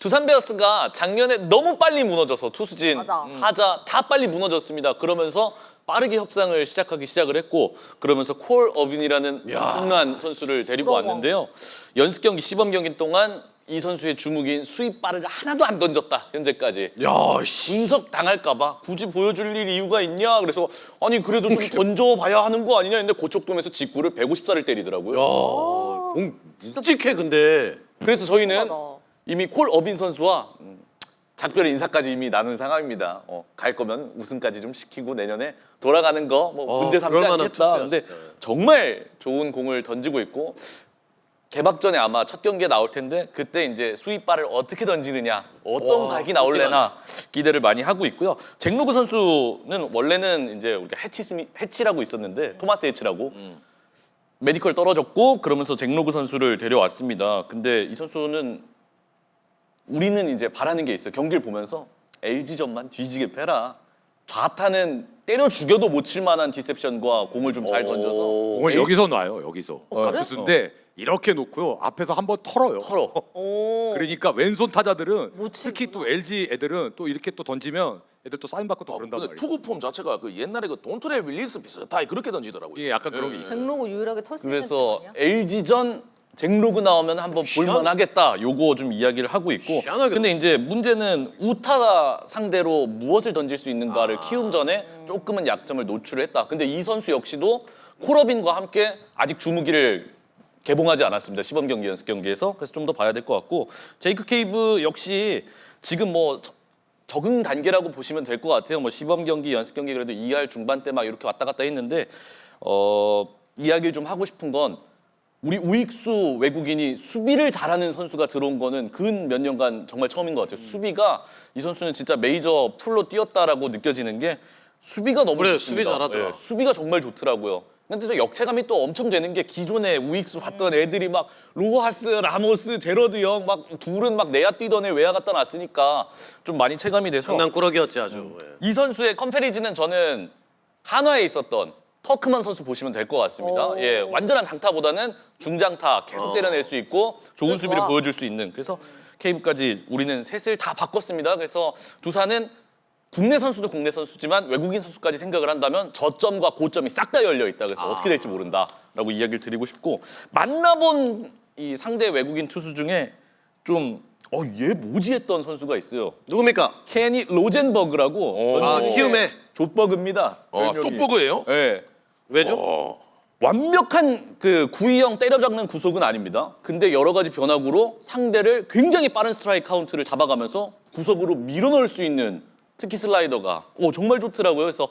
두산 베어스가 작년에 너무 빨리 무너져서 투수진, 맞아. 타자 다 빨리 무너졌습니다. 그러면서 빠르게 협상을 시작을 했고 그러면서 콜 어빈이라는 엄청난 선수를 데리고 부러워. 왔는데요. 연습 경기, 시범 경기 동안 이 선수의 주무기인 스윗발을 하나도 안 던졌다 현재까지. 야, 씨. 분석 당할까봐 굳이 보여줄 이유가 있냐? 그래서 아니 그래도 좀 던져봐야 하는 거 아니냐 했는데 고척돔에서 직구를 150살을 때리더라고요. 공 묵직해 근데 그래서 저희는 맞아. 이미 콜 어빈 선수와 작별 인사까지 이미 나눈 상황입니다. 갈 거면 우승까지 좀 시키고 내년에 돌아가는 거 뭐 문제 삼지 그럴 만한 않겠다. 투수야, 근데 진짜. 정말 좋은 공을 던지고 있고 개막전에 아마 첫 경기에 나올 텐데 그때 이제 스윗발을 어떻게 던지느냐, 어떤 각이 나올래나 기대를 많이 하고 있고요. 잭로그 선수는 원래는 이제 우리가 해치라고 있었는데 토마스 해치라고 메디컬 떨어졌고 그러면서 잭로그 선수를 데려왔습니다. 근데 이 선수는 우리는 이제 바라는 게 있어요. 경기를 보면서 LG전만 뒤지게 패라. 좌타는 때려 죽여도 못 칠 만한 디셉션과 공을 좀 잘 던져서 공을 여기서 놔요. 여기서. 그래? 투수인데 이렇게 놓고요. 앞에서 한번 털어요. 털어. 오. 그러니까 왼손 타자들은 못 특히 또 LG 애들은 또 이렇게 또 던지면 애들 또 사인 받고 또 그런단 근데 말이에요. 투구 폼 자체가 그 옛날에 그 돈트레 윌리스 비슷하게 그렇게 던지더라고요. 이게 약간 그런 게 있어요. 백로고 유일하게 털 수 있는 그래서 팀 아니야? LG전 잭로그 나오면 한번 볼만하겠다. 요거 좀 이야기를 하고 있고. 희한하게 근데 이제 문제는 우타 상대로 무엇을 던질 수 있는가를 키움 전에 조금은 약점을 노출했다. 근데 이 선수 역시도 콜업인과 함께 아직 주무기를 개봉하지 않았습니다. 시범 경기, 연습 경기에서. 그래서 좀 더 봐야 될 것 같고 제이크 케이브 역시 지금 뭐 적응 단계라고 보시면 될 것 같아요. 뭐 시범 경기, 연습 경기 그래도 2할 중반 때 막 이렇게 왔다 갔다 했는데 이야기를 좀 하고 싶은 건 우리 우익수 외국인이 수비를 잘하는 선수가 들어온 거는 근 몇 년간 정말 처음인 것 같아요. 수비가 이 선수는 진짜 메이저 풀로 뛰었다라고 느껴지는 게 수비가 너무 그래, 좋습니다. 수비 잘하더라. 수비가 정말 좋더라고요. 근데 또 역체감이 또 엄청 되는 게 기존에 우익수 봤던 애들이 막 로하스, 라모스, 제러드 영 막 둘은 막 내야 뛰던 애 외야 갖다 놨으니까 좀 많이 체감이 돼서 장난꾸러기였지 아주. 예. 이 선수의 컴패리즌은 저는 한화에 있었던 터크만 선수 보시면 될 것 같습니다. 오. 예, 완전한 장타보다는 중장타 계속 때려낼 수 있고 좋은 그래, 수비를 좋아. 보여줄 수 있는. 그래서 케이브까지 우리는 셋을 다 바꿨습니다. 그래서 두산은 국내 선수도 국내 선수지만 외국인 선수까지 생각을 한다면 저점과 고점이 싹 다 열려 있다. 그래서 어떻게 될지 모른다라고 이야기를 드리고 싶고 만나본 이 상대 외국인 투수 중에 좀 얘 뭐지 했던 선수가 있어요. 누굽니까? 케니 로젠버그라고 아, 키움의 족버그입니다. 별명이. 쪽버그예요? 예. 왜죠? 완벽한 그 구위형 때려잡는 구속은 아닙니다. 근데 여러 가지 변화구로 상대를 굉장히 빠른 스트라이크 카운트를 잡아가면서 구속으로 밀어넣을 수 있는 특히 슬라이더가 정말 좋더라고요. 그래서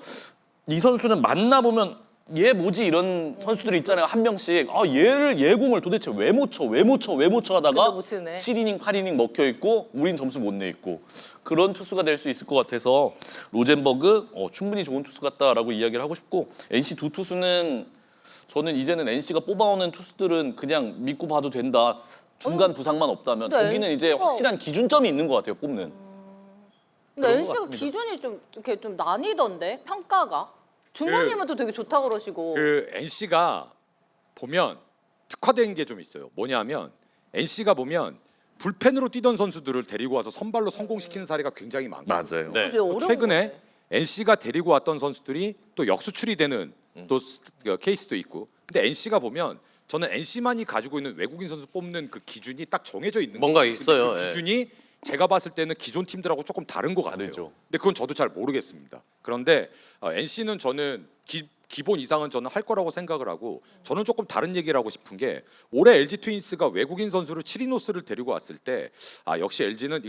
이 선수는 만나보면 얘 뭐지 이런 선수들 있잖아요. 한 명씩 얘 공을 도대체 왜 못 쳐 근데 하다가 못 치네. 7이닝 8이닝 먹혀 있고 우린 점수 못 내 있고 그런 투수가 될 수 있을 것 같아서 로젠버그 충분히 좋은 투수 같다라고 이야기를 하고 싶고 NC 두 투수는 저는 이제는 NC가 뽑아오는 투수들은 그냥 믿고 봐도 된다. 중간 부상만 없다면 근데 거기는 이제 NC 가 확실한 기준점이 있는 것 같아요. 뽑는. 근데 그런 것 NC가 같습니다. 기준이 좀 이렇게 좀 나뉘던데 평가가. 중모님은 또 되게 좋다 그러시고. 그 NC가 보면 특화된 게 좀 있어요. 뭐냐면 NC가 보면 불펜으로 뛰던 선수들을 데리고 와서 선발로 성공시키는 사례가 굉장히 많거든요. 맞아요. 네. 그게 어려운 최근에 건데. NC가 데리고 왔던 선수들이 또 역수출이 되는 또 케이스도 있고. 근데 NC가 보면 저는 NC만이 가지고 있는 외국인 선수 뽑는 그 기준이 딱 정해져 있는 뭔가 거예요. 근데 있어요, 그 예. 기준이 제가 봤을 때는 기존 팀들하고 조금 다른 것 같아요. 다르죠. 근데 그건 저도 잘 모르겠습니다. 그런데 NC는 저는 기본 이상은 저는 할 거라고 생각을 하고 저는 조금 다른 얘기를 하고 싶은 게 올해 LG 트윈스가 외국인 선수를 치리노스를 데리고 왔을 때 역시 LG는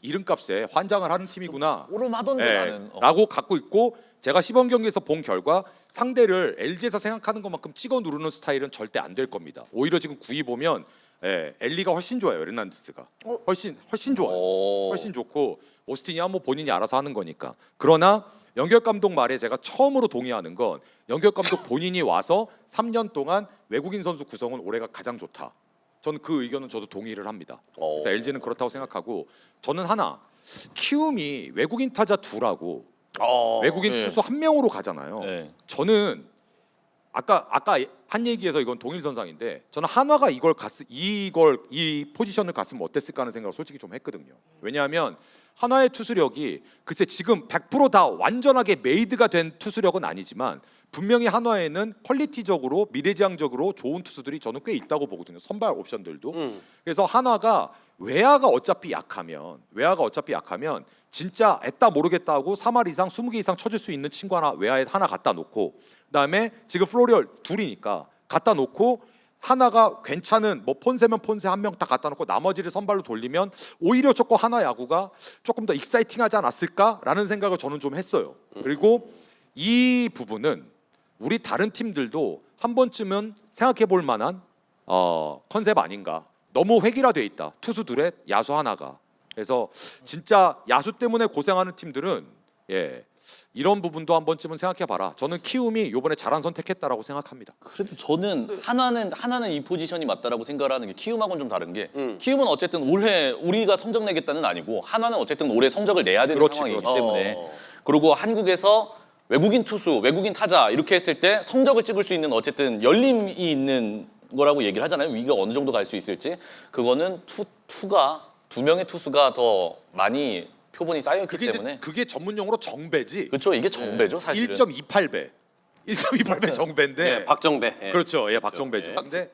이름값에 환장을 하는 팀이구나. 오름하던데 예, 나는. 라고 갖고 있고 제가 시범 경기에서 본 결과 상대를 LG에서 생각하는 것만큼 찍어 누르는 스타일은 절대 안 될 겁니다. 오히려 지금 9위 보면 엘리가 훨씬 좋아요. 에르난데스가 훨씬 좋아요. 훨씬 좋고 오스틴이야 뭐 본인이 알아서 하는 거니까. 그러나 영결 감독 말에 제가 처음으로 동의하는 건 영결 감독 본인이 와서 3년 동안 외국인 선수 구성은 올해가 가장 좋다. 저는 그 의견은 저도 동의를 합니다. 그래서 LG는 그렇다고 생각하고 저는 하나 키움이 외국인 타자 둘하고 외국인 네. 투수 한 명으로 가잖아요. 네. 저는 아까 한 얘기에서 이건 동일선상인데 저는 한화가 이 포지션을 갔으면 어땠을까 하는 생각을 솔직히 좀 했거든요. 왜냐하면 한화의 투수력이 글쎄 지금 100% 다 완전하게 메이드가 된 투수력은 아니지만 분명히 한화에는 퀄리티적으로 미래지향적으로 좋은 투수들이 저는 꽤 있다고 보거든요. 선발 옵션들도. 그래서 한화가 외야가 어차피 약하면 진짜 애따 모르겠다 하고 3할 이상 20개 이상 쳐줄 수 있는 친구 외야에 하나 갖다 놓고 그다음에 지금 플로리얼 둘이니까 갖다 놓고 하나가 괜찮은 뭐 폰세면 폰세 한 명 딱 갖다 놓고 나머지를 선발로 돌리면 오히려 조금 하나 야구가 조금 더 익사이팅하지 않았을까라는 생각을 저는 좀 했어요. 그리고 이 부분은 우리 다른 팀들도 한 번쯤은 생각해 볼 만한 컨셉 아닌가. 너무 획일화돼 있다. 투수들의 야수 하나가. 그래서 진짜 야수 때문에 고생하는 팀들은 이런 부분도 한 번쯤은 생각해봐라. 저는 키움이 이번에 잘한 선택했다라고 생각합니다. 그래도 저는 하나는 이 포지션이 맞다라고 생각을 하는 게 키움하고는 좀 다른 게 키움은 어쨌든 올해 우리가 성적 내겠다는 아니고 한화는 어쨌든 올해 성적을 내야 되는 그렇지, 상황이기 그렇지. 때문에 그리고 한국에서 외국인 투수, 외국인 타자 이렇게 했을 때 성적을 찍을 수 있는 어쨌든 열림이 있는 거라고 얘기를 하잖아요. 위기가 어느 정도 갈 수 있을지. 그거는 투가 두 명의 투수가 더 많이 표본이 쌓여있기 때문에 그게 전문 용어로 정배지. 그렇죠. 이게 정배죠 사실은. 1.28배. 1.28배 정배인데. 예, 박정배. 예. 그렇죠. 예, 박정배죠. 예. 근데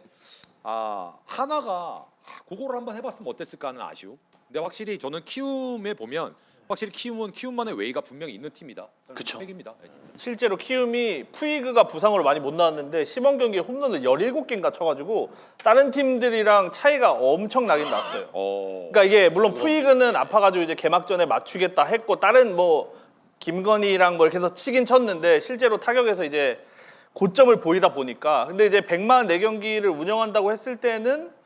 한화가 그거를 한번 해봤으면 어땠을까 하는 아쉬움. 근데 확실히 저는 키움에 보면 확실히 키움은 키움만의 웨이가 분명히 있는 팀이다. 그쵸. 팩입니다. 실제로 키움이 푸이그가 부상으로 많이 못 나왔는데 시범 경기에 홈런을 17개인가 쳐가지고 다른 팀들이랑 차이가 엄청 나긴 났어요. 그러니까 이게 물론 푸이그는 아파가지고 이제 개막전에 맞추겠다 했고 다른 뭐 김건희랑 뭐 이렇게 해서 치긴 쳤는데 실제로 타격에서 이제 고점을 보이다 보니까 근데 이제 144경기를 운영한다고 했을 때는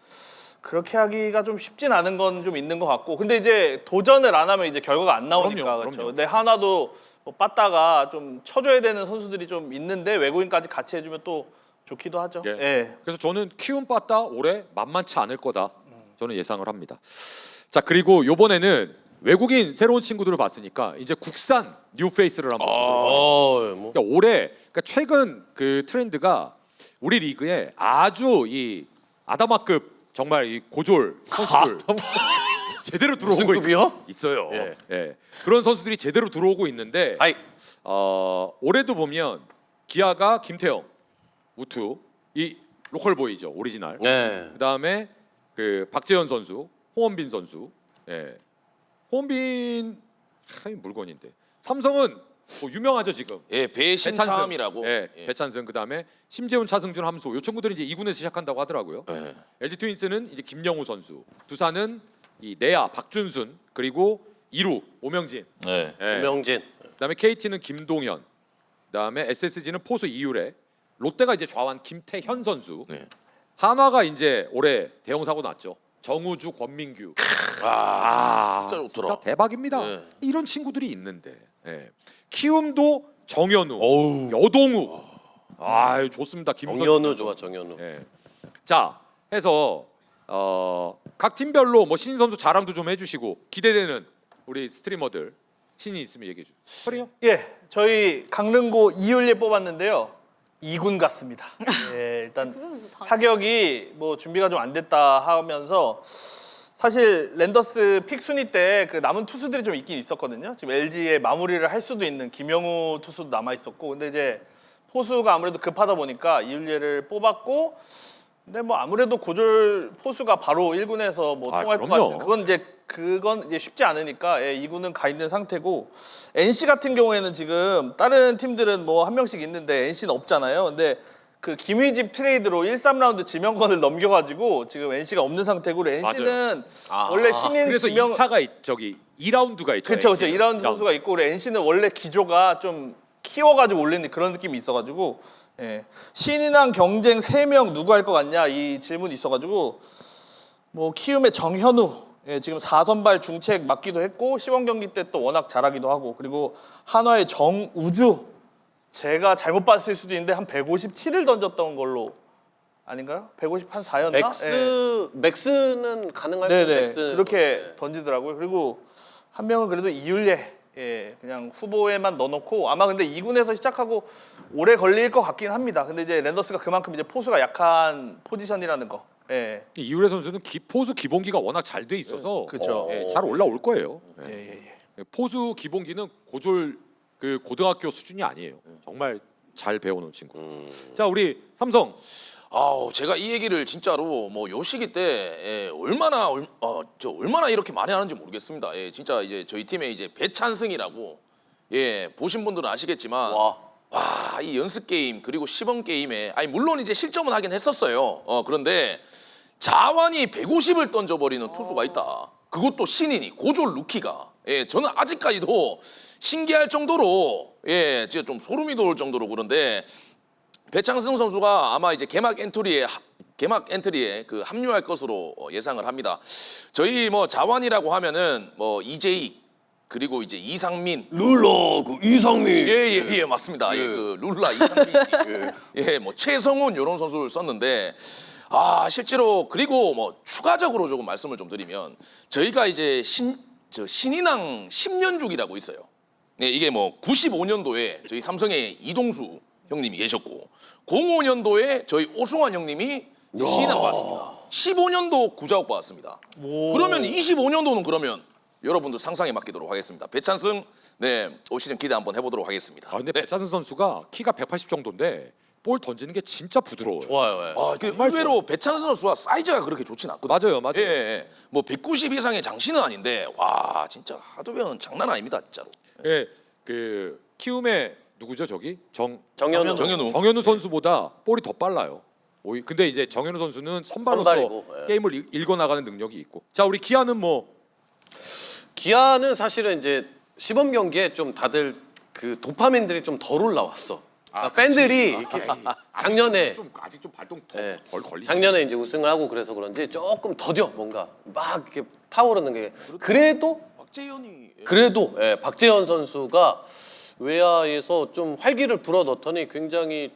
그렇게 하기가 좀 쉽진 않은 건 좀 있는 것 같고 근데 이제 도전을 안 하면 이제 결과가 안 나오니까 그럼요, 그렇죠. 그럼요. 근데 하나도 뭐 빠따가 좀 쳐줘야 되는 선수들이 좀 있는데 외국인까지 같이 해주면 또 좋기도 하죠. 예. 예. 그래서 저는 키움 빠따 올해 만만치 않을 거다. 저는 예상을 합니다. 자 그리고 이번에는 외국인 새로운 친구들을 봤으니까 이제 국산 뉴페이스를 한번 보도록 뭐. 그러니까 올해 그러니까 최근 그 트렌드가 우리 리그에 아주 이 아다마급 정말 이 고졸 선수들 제대로 들어오고 무슨 급이요? 있어요. 예. 예. 그런 선수들이 제대로 들어오고 있는데 하이. 올해도 보면 기아가 김태형, 우투 이 로컬 보이죠 오리지널. 네. 그다음에 그 박재현 선수, 홍원빈 선수. 예. 홍원빈 물건인데 삼성은 뭐 유명하죠 지금. 예, 배신참이라고. 예, 배찬승 그다음에 심재훈, 차승준, 함수. 요 친구들이 이제 2군에서 시작한다고 하더라고요. 예. LG 트윈스는 이제 김영우 선수, 두산은 이 내야 박준순 그리고 2루 오명진. 네. 예. 명진. 그다음에 KT는 김동현. 그다음에 SSG는 포수 이유래. 롯데가 이제 좌완 김태현 선수. 네. 한화가 이제 올해 대형 사고 났죠. 정우주, 권민규. 진짜 좋더라. 진짜 대박입니다. 네. 이런 친구들이 있는데. 예. 키움도 정현우, 여동우. 아, 좋습니다. 김선수. 정현우 좋아, 정현우. 예. 자, 해서 각 팀별로 뭐 신인 선수 자랑도 좀 해주시고 기대되는 우리 스트리머들 신인 있으면 얘기해 주세요. 허리요? 예, 저희 강릉고 이윤리 뽑았는데요. 2군 같습니다. 예, 일단 타격이 뭐 준비가 좀 안 됐다 하면서 사실 랜더스 픽 순위 때 그 남은 투수들이 좀 있긴 있었거든요. 지금 LG에 마무리를 할 수도 있는 김영우 투수도 남아 있었고, 근데 이제 포수가 아무래도 급하다 보니까 이윤리를 뽑았고, 근데 뭐 아무래도 고졸 포수가 바로 1군에서 뭐 통할 것 그럼요. 같은 그건 이제 쉽지 않으니까 예, 2군은 가 있는 상태고 NC 같은 경우에는 지금 다른 팀들은 뭐 한 명씩 있는데 NC는 없잖아요. 근데 그 김휘집 트레이드로 1, 3라운드 지명권을 넘겨가지고 지금 NC가 없는 상태고 NC는 원래 신인 그래서 지명 2차가 저기 2라운드가 있죠. 그렇죠, NC 는. 2라운드 선수가 있고 우리 NC는 원래 기조가 좀 키워가지고 올리는 그런 느낌이 있어가지고 예. 신인왕 경쟁 3명 누구 할 것 같냐 이 질문이 있어가지고 뭐 키움의 정현우 예, 지금 4선발 중책 맡기도 했고 시범 경기 때 또 워낙 잘하기도 하고 그리고 한화의 정우주 제가 잘못 봤을 수도 있는데 한 157을 던졌던 걸로 아닌가요? 150 한 4였나? 맥스는 가능할 것 네네 맥스. 그렇게 던지더라고요. 그리고 한 명은 그래도 이율례 예 그냥 후보에만 넣어놓고 아마 근데 2군에서 시작하고 오래 걸릴 것 같긴 합니다. 근데 이제 랜더스가 그만큼 이제 포수가 약한 포지션이라는 거. 예. 이유래 선수는 포수 기본기가 워낙 잘 돼 있어서 그쵸. 잘 올라올 거예요. 예. 예. 포수 기본기는 고졸 그 고등학교 수준이 아니에요. 정말 잘 배워놓은 친구. 자 우리 삼성 아우 제가 이 얘기를 진짜로 뭐 요 시기 때 예, 얼마나 이렇게 많이 하는지 모르겠습니다. 예, 진짜 이제 저희 팀에 이제 배찬승이라고 예 보신 분들은 아시겠지만 와. 와 이 연습 게임 그리고 시범 게임에 아니 물론 이제 실점은 하긴 했었어요. 그런데 자완이 150을 던져버리는 투수가 있다. 그것도 신인이 고졸 루키가 예 저는 아직까지도 신기할 정도로 예 진짜 좀 소름이 돋을 정도로 그런데. 배창승 선수가 아마 이제 개막 엔트리에 그 합류할 것으로 예상을 합니다. 저희 뭐 자완이라고 하면은 뭐 이재익 그리고 이제 이상민. 룰러 그 이성민. 예, 맞습니다. 예, 그 룰라 이창민 씨. 예, 뭐 최성훈 이런 선수를 썼는데 실제로 그리고 뭐 추가적으로 조금 말씀을 좀 드리면 저희가 이제 신인왕 10년죽이라고 있어요. 네, 이게 뭐 95년도에 저희 삼성의 이동수 형님이 계셨고 05년도에 저희 오승환 형님이 신인왕 받았습니다. 15년도 구자욱 받았습니다. 그러면 25년도는 그러면 여러분들 상상에 맡기도록 하겠습니다. 배찬승 올 시즌 기대 한번 해보도록 하겠습니다. 근데 배찬승 선수가 키가 180 정도인데 볼 던지는 게 진짜 부드러워요. 좋아요. 예. 의외로 배찬승 선수가 사이즈가 그렇게 좋진 않거든요. 맞아요. 예. 뭐 190 이상의 장신은 아닌데 와 진짜 하드웨어는 장난 아닙니다 진짜로. 예, 그 키움의 누구죠 저기 정현우. 정현우 선수보다 볼이 더 빨라요. 근데 이제 정현우 선수는 선발로서 선발이고, 예. 게임을 읽어 나가는 능력이 있고. 자, 우리 기아는 뭐 기아는 사실은 이제 시범 경기에 좀 다들 그 도파민들이 좀 덜 올라왔어. 그러니까 팬들이 이렇게 작년에 아직 좀 발동 예. 덜 걸리죠. 작년에 이제 우승을 하고 그래서 그런지 조금 더뎌 뭔가 막 이렇게 타오르는 게 그래도 박재현이 박재현 선수가 외야에서 좀 활기를 불어넣더니 굉장히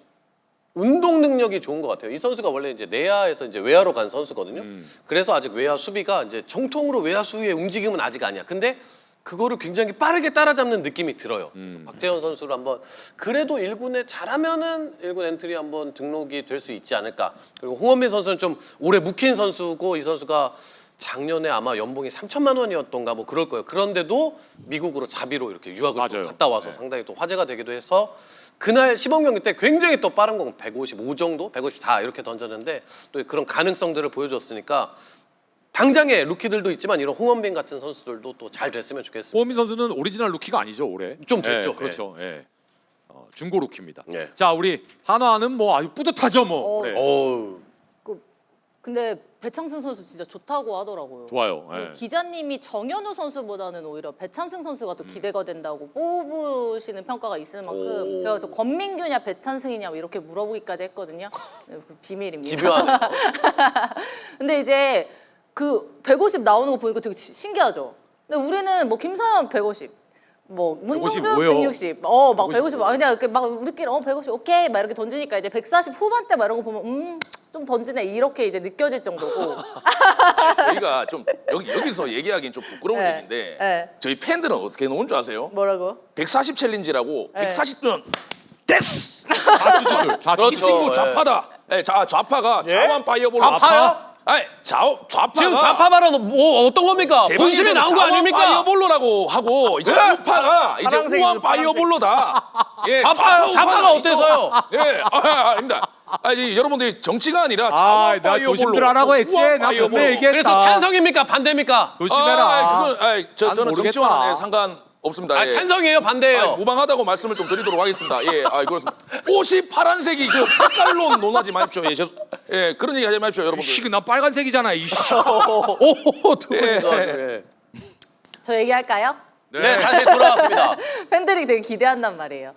운동 능력이 좋은 것 같아요. 이 선수가 원래 이제 내야에서 이제 외야로 간 선수거든요. 그래서 아직 외야 수비가 이제 정통으로 외야 수비의 움직임은 아직 아니야. 근데 그거를 굉장히 빠르게 따라잡는 느낌이 들어요. 그래서 박재현 선수를 한번 그래도 1군에 잘하면은 1군 엔트리 한번 등록이 될 수 있지 않을까. 그리고 홍원민 선수는 좀 오래 묵힌 선수고 이 선수가 작년에 아마 연봉이 3천만 원이었던가 뭐 그럴 거예요. 그런데도 미국으로 자비로 이렇게 유학을 또 맞아요. 갔다 와서 네. 상당히 또 화제가 되기도 해서 그날 시범 경기 때 굉장히 또 빠른 공 155 정도, 154 이렇게 던졌는데 또 그런 가능성들을 보여줬으니까 당장의 루키들도 있지만 이런 홍원빈 같은 선수들도 또 잘 됐으면 좋겠습니다. 호민 선수는 오리지널 루키가 아니죠 올해. 좀 됐죠. 예, 그렇죠. 예. 중고 루키입니다. 예. 자, 우리 한화는 뭐 아주 뿌듯하죠 뭐. 어. 네. 어우. 근데 배창승 선수 진짜 좋다고 하더라고요. 좋아요. 그 예. 기자님이 정현우 선수보다는 오히려 배창승 선수가 더 기대가 된다고 뽑으시는 평가가 있을 만큼 오. 제가 그래서 권민규냐 배창승이냐 뭐 이렇게 물어보기까지 했거든요. 네, 그 비밀입니다. 집요하네. 근데 이제 그 150 나오는 거 보니까 되게 신기하죠. 근데 우리는 뭐 김서현 150, 뭐 문동주 150 뭐예요? 160, 막 150, 그냥 이렇게 막 우리끼리 150 오케이 막 이렇게 던지니까 이제 140 후반대 막 이런 거 보면 좀 던지네 이렇게 이제 느껴질 정도고. 저희가 좀 여기서 얘기하기는 좀 부끄러운 네. 얘기인데 네. 저희 팬들은 어떻게 놓은 줄 아세요? 뭐라고? 140 챌린지라고 네. 140면 됐어. 좌투수들. 그렇죠. 이 친구 예. 좌파다. 좌파가 자완 파이어볼로. 좌파요? 아니 좌파가 지금 좌파 발언 뭐 어떤 겁니까? 본심에 나온 거 아닙니까? 파이어볼로라고 하고 이제 네? 우파가 이제 파란색이죠, 우한 파이어볼로다. 예, 좌파가 어때서요? 예, 아닙니다. 아니 여러분들이 정치가 아니라 아, 자완 나 파이어볼로. 조심들 하라고 했지. 우한 나 파이어볼로. 분명히 얘기했다. 그래서 찬성입니까? 반대입니까? 조심해라. 저는 모르겠다. 정치와는 상관 없습니다. 아, 예. 찬성이에요? 반대예요? 무방하다고 말씀을 좀 드리도록 하겠습니다. 예, 그렇습니다. 옷이 파란색이 그 색깔로 논하지 마십시오. 예, 그런 얘기 하지 마십시오, 여러분들. 이씨, 나 빨간색이잖아. 이씨. 오, 두 분이서. 예. 저 얘기할까요? 네, 다시 돌아왔습니다. 팬들이 되게 기대한단 말이에요.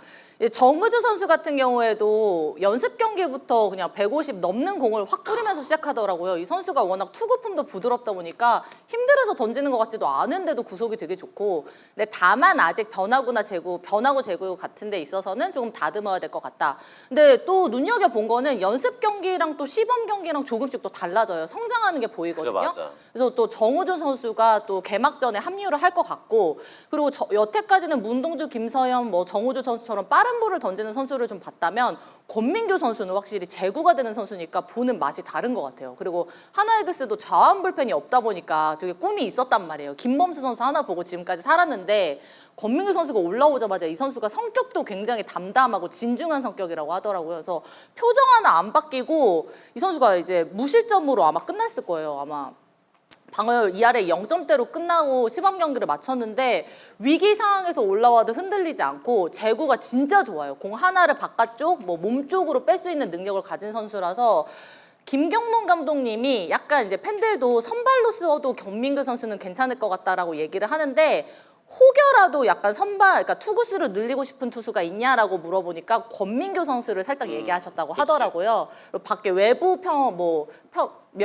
정의주 선수 같은 경우에도 연습 경기부터 그냥 150 넘는 공을 확 뿌리면서 시작하더라고요. 이 선수가 워낙 투구품도 부드럽다 보니까 힘들어서 던지는 것 같지도 않은데도 구속이 되게 좋고, 근데 다만 아직 변화고 제구 같은 데 있어서는 조금 다듬어야 될 것 같다. 근데 또 눈여겨본 거는 연습 경기랑 또 시범 경기랑 조금씩 또 달라져요. 성장하는 게 보이거든요. 그래, 맞아. 그래서 또 정우준 선수가 또 개막전에 합류를 할 것 같고, 그리고 여태까지는 문동주, 김서현, 뭐 정우준 선수처럼 빠른 볼을 던지는 선수를 좀 봤다면 권민규 선수는 확실히 제구가 되는 선수니까 보는 맛이 다른 것 같아요. 그리고 하나이글스도 좌완 불펜이 없다 보니까 되게 꿈이 있었단 말이에요. 김범수 선수 하나 보고 지금까지 살았는데 권민규 선수가 올라오자마자 이 선수가 성격도 굉장히 담담하고 진중한 성격이라고 하더라고요. 그래서 표정 하나 안 바뀌고 이 선수가 이제 무실점으로 아마 끝났을 거예요. 아마. 방어율 2할에 0점대로 끝나고 시범 경기를 마쳤는데 위기 상황에서 올라와도 흔들리지 않고 제구가 진짜 좋아요. 공 하나를 바깥쪽, 뭐 몸쪽으로 뺄 수 있는 능력을 가진 선수라서 김경문 감독님이 약간 이제 팬들도 선발로 써도 권민규 선수는 괜찮을 것 같다라고 얘기를 하는데 혹여라도 약간 그러니까 투구수를 늘리고 싶은 투수가 있냐라고 물어보니까 권민규 선수를 살짝 얘기하셨다고 하더라고요. 그리고 밖에 외부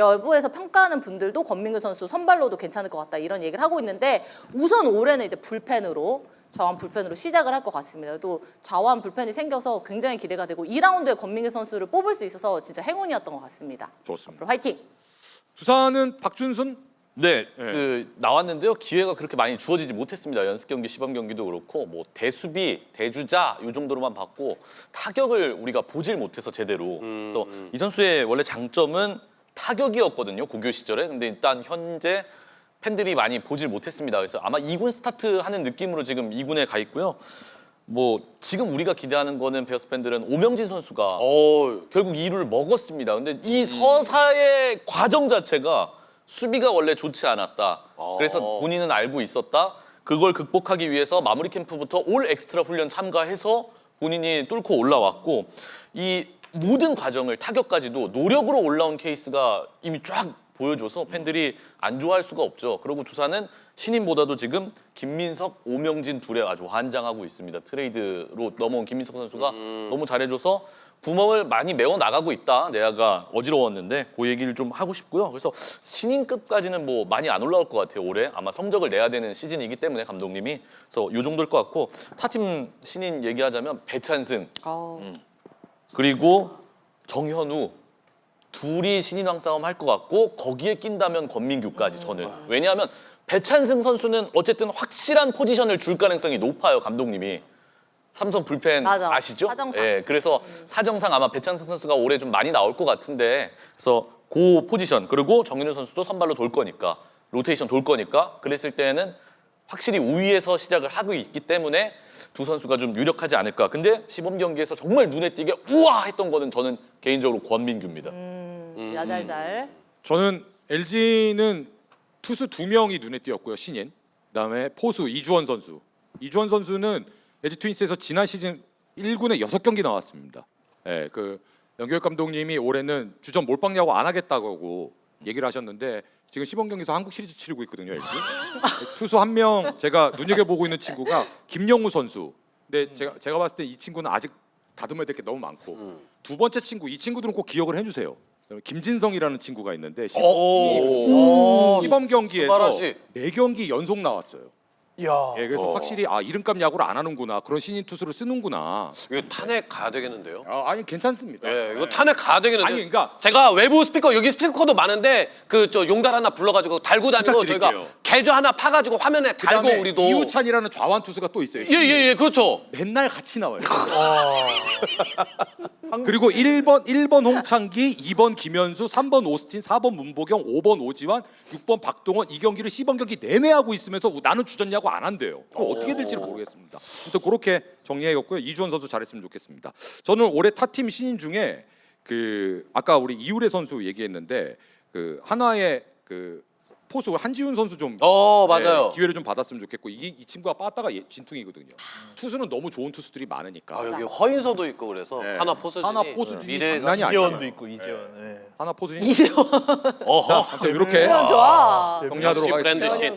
외부에서 평가하는 분들도 권민규 선수 선발로도 괜찮을 것 같다 이런 얘기를 하고 있는데 우선 올해는 이제 좌완 불펜으로 시작을 할 것 같습니다. 또 좌완 불펜이 생겨서 굉장히 기대가 되고 2라운드에 권민규 선수를 뽑을 수 있어서 진짜 행운이었던 것 같습니다. 좋습니다. 앞으로 화이팅! 두산은 박준순 네, 그 나왔는데요. 기회가 그렇게 많이 주어지지 못했습니다. 연습 경기, 시범 경기도 그렇고 뭐 대수비, 대주자 이 정도로만 봤고 타격을 우리가 보질 못해서 제대로. 그래서 이 선수의 원래 장점은 타격이었거든요. 고교 시절에. 근데 일단 현재 팬들이 많이 보질 못했습니다. 그래서 아마 2군 스타트하는 느낌으로 지금 2군에 가 있고요. 뭐 지금 우리가 기대하는 거는 베어스 팬들은 오명진 선수가 결국 2루를 먹었습니다. 근데 이 서사의 과정 자체가 수비가 원래 좋지 않았다. 그래서 본인은 알고 있었다. 그걸 극복하기 위해서 마무리 캠프부터 올 엑스트라 훈련 참가해서 본인이 뚫고 올라왔고 이 모든 과정을 타격까지도 노력으로 올라온 케이스가 이미 쫙 보여줘서 팬들이 안 좋아할 수가 없죠. 그리고 두산은 신인보다도 지금 김민석, 오명진 둘에 아주 환장하고 있습니다. 트레이드로 넘어온 김민석 선수가 너무 잘해줘서 구멍을 많이 메워 나가고 있다. 내야가 어지러웠는데 그 얘기를 좀 하고 싶고요. 그래서 신인급까지는 뭐 많이 안 올라올 것 같아요. 올해 아마 성적을 내야 되는 시즌이기 때문에 감독님이 그래서 요 정도일 것 같고 타팀 신인 얘기하자면 배찬승 그리고 정현우 둘이 신인왕 싸움 할 것 같고 거기에 낀다면 권민규까지 저는 왜냐하면 배찬승 선수는 어쨌든 확실한 포지션을 줄 가능성이 높아요. 감독님이 삼성 불펜 맞아. 아시죠? 사정상. 예, 그래서 사정상 아마 배찬승 선수가 올해 좀 많이 나올 것 같은데 그래서 그 포지션 그리고 정현우 선수도 선발로 돌 거니까 로테이션 돌 거니까 그랬을 때는 확실히 우위에서 시작을 하고 있기 때문에 두 선수가 좀 유력하지 않을까. 근데 시범 경기에서 정말 눈에 띄게 우와 했던 거는 저는 개인적으로 권민규입니다. 야잘잘. 저는 LG는 투수 2명이 눈에 띄었고요. 신인. 그다음에 포수 이주원 선수. 이주원 선수는 LG 트윈스에서 지난 시즌 1군에 6경기 나왔습니다. 예, 그 연결 감독님이 올해는 주전 몰빵 야구 안 하겠다고 얘기를 하셨는데 지금 시범 경기에서 한국 시리즈 치르고 있거든요. LG. 투수 한 명 제가 눈여겨보고 있는 친구가 김영우 선수. 근데 제가 봤을 때 이 친구는 아직 다듬어야 될 게 너무 많고 두 번째 친구 이 친구들은 꼭 기억을 해주세요. 김진성이라는 친구가 있는데 시범 경기에서 스바라시. 4경기 연속 나왔어요. 이야. 예, 그래서 확실히 이름값 야구를 안 하는구나 그런 신인 투수를 쓰는구나. 이거 탄핵 가야 되겠는데요? 아니 괜찮습니다. 예, 이거 탄핵 가야 되겠는데. 아니, 그러니까- 제가 외부 스피커 여기 스피커도 많은데 그 저 용달 하나 불러가지고 달고 다니고 부탁드릴게요. 저희가 개조 하나 파가지고 화면에 달고 그다음에 우리도. 이우찬이라는 좌완 투수가 또 있어요. 예예예 그렇죠. 맨날 같이 나와요. 그리고 1번 홍창기, 2번 김현수, 3번 오스틴, 4번 문보경, 5번 오지환, 6번 박동원 이 경기를 시범 경기 내내 하고 있으면서 나는 주전 야구 안 한대요. 그럼 어떻게 될지는 모르겠습니다. 아무튼 그렇게 정리해갖고요. 이주원 선수 잘했으면 좋겠습니다. 저는 올해 타팀 신인 중에 그 아까 우리 이우래 선수 얘기했는데 그 하나의 그 포수 한지훈 선수 좀 맞아요. 기회를 좀 받았으면 좋겠고 이 친구가 빠따가 진퉁이거든요. 투수는 너무 좋은 투수들이 많으니까. 여기 허인서도 있고 그래서 네. 하나 포수진이 하나 포수진이 미래가 장난이 아니에요. 이재원도 있고 이재원. 예. 하나 포수진. 이재원 자, 아무튼 이렇게 좋아. 정리하도록 역시 브랜드 하겠습니다. 신. 좋아.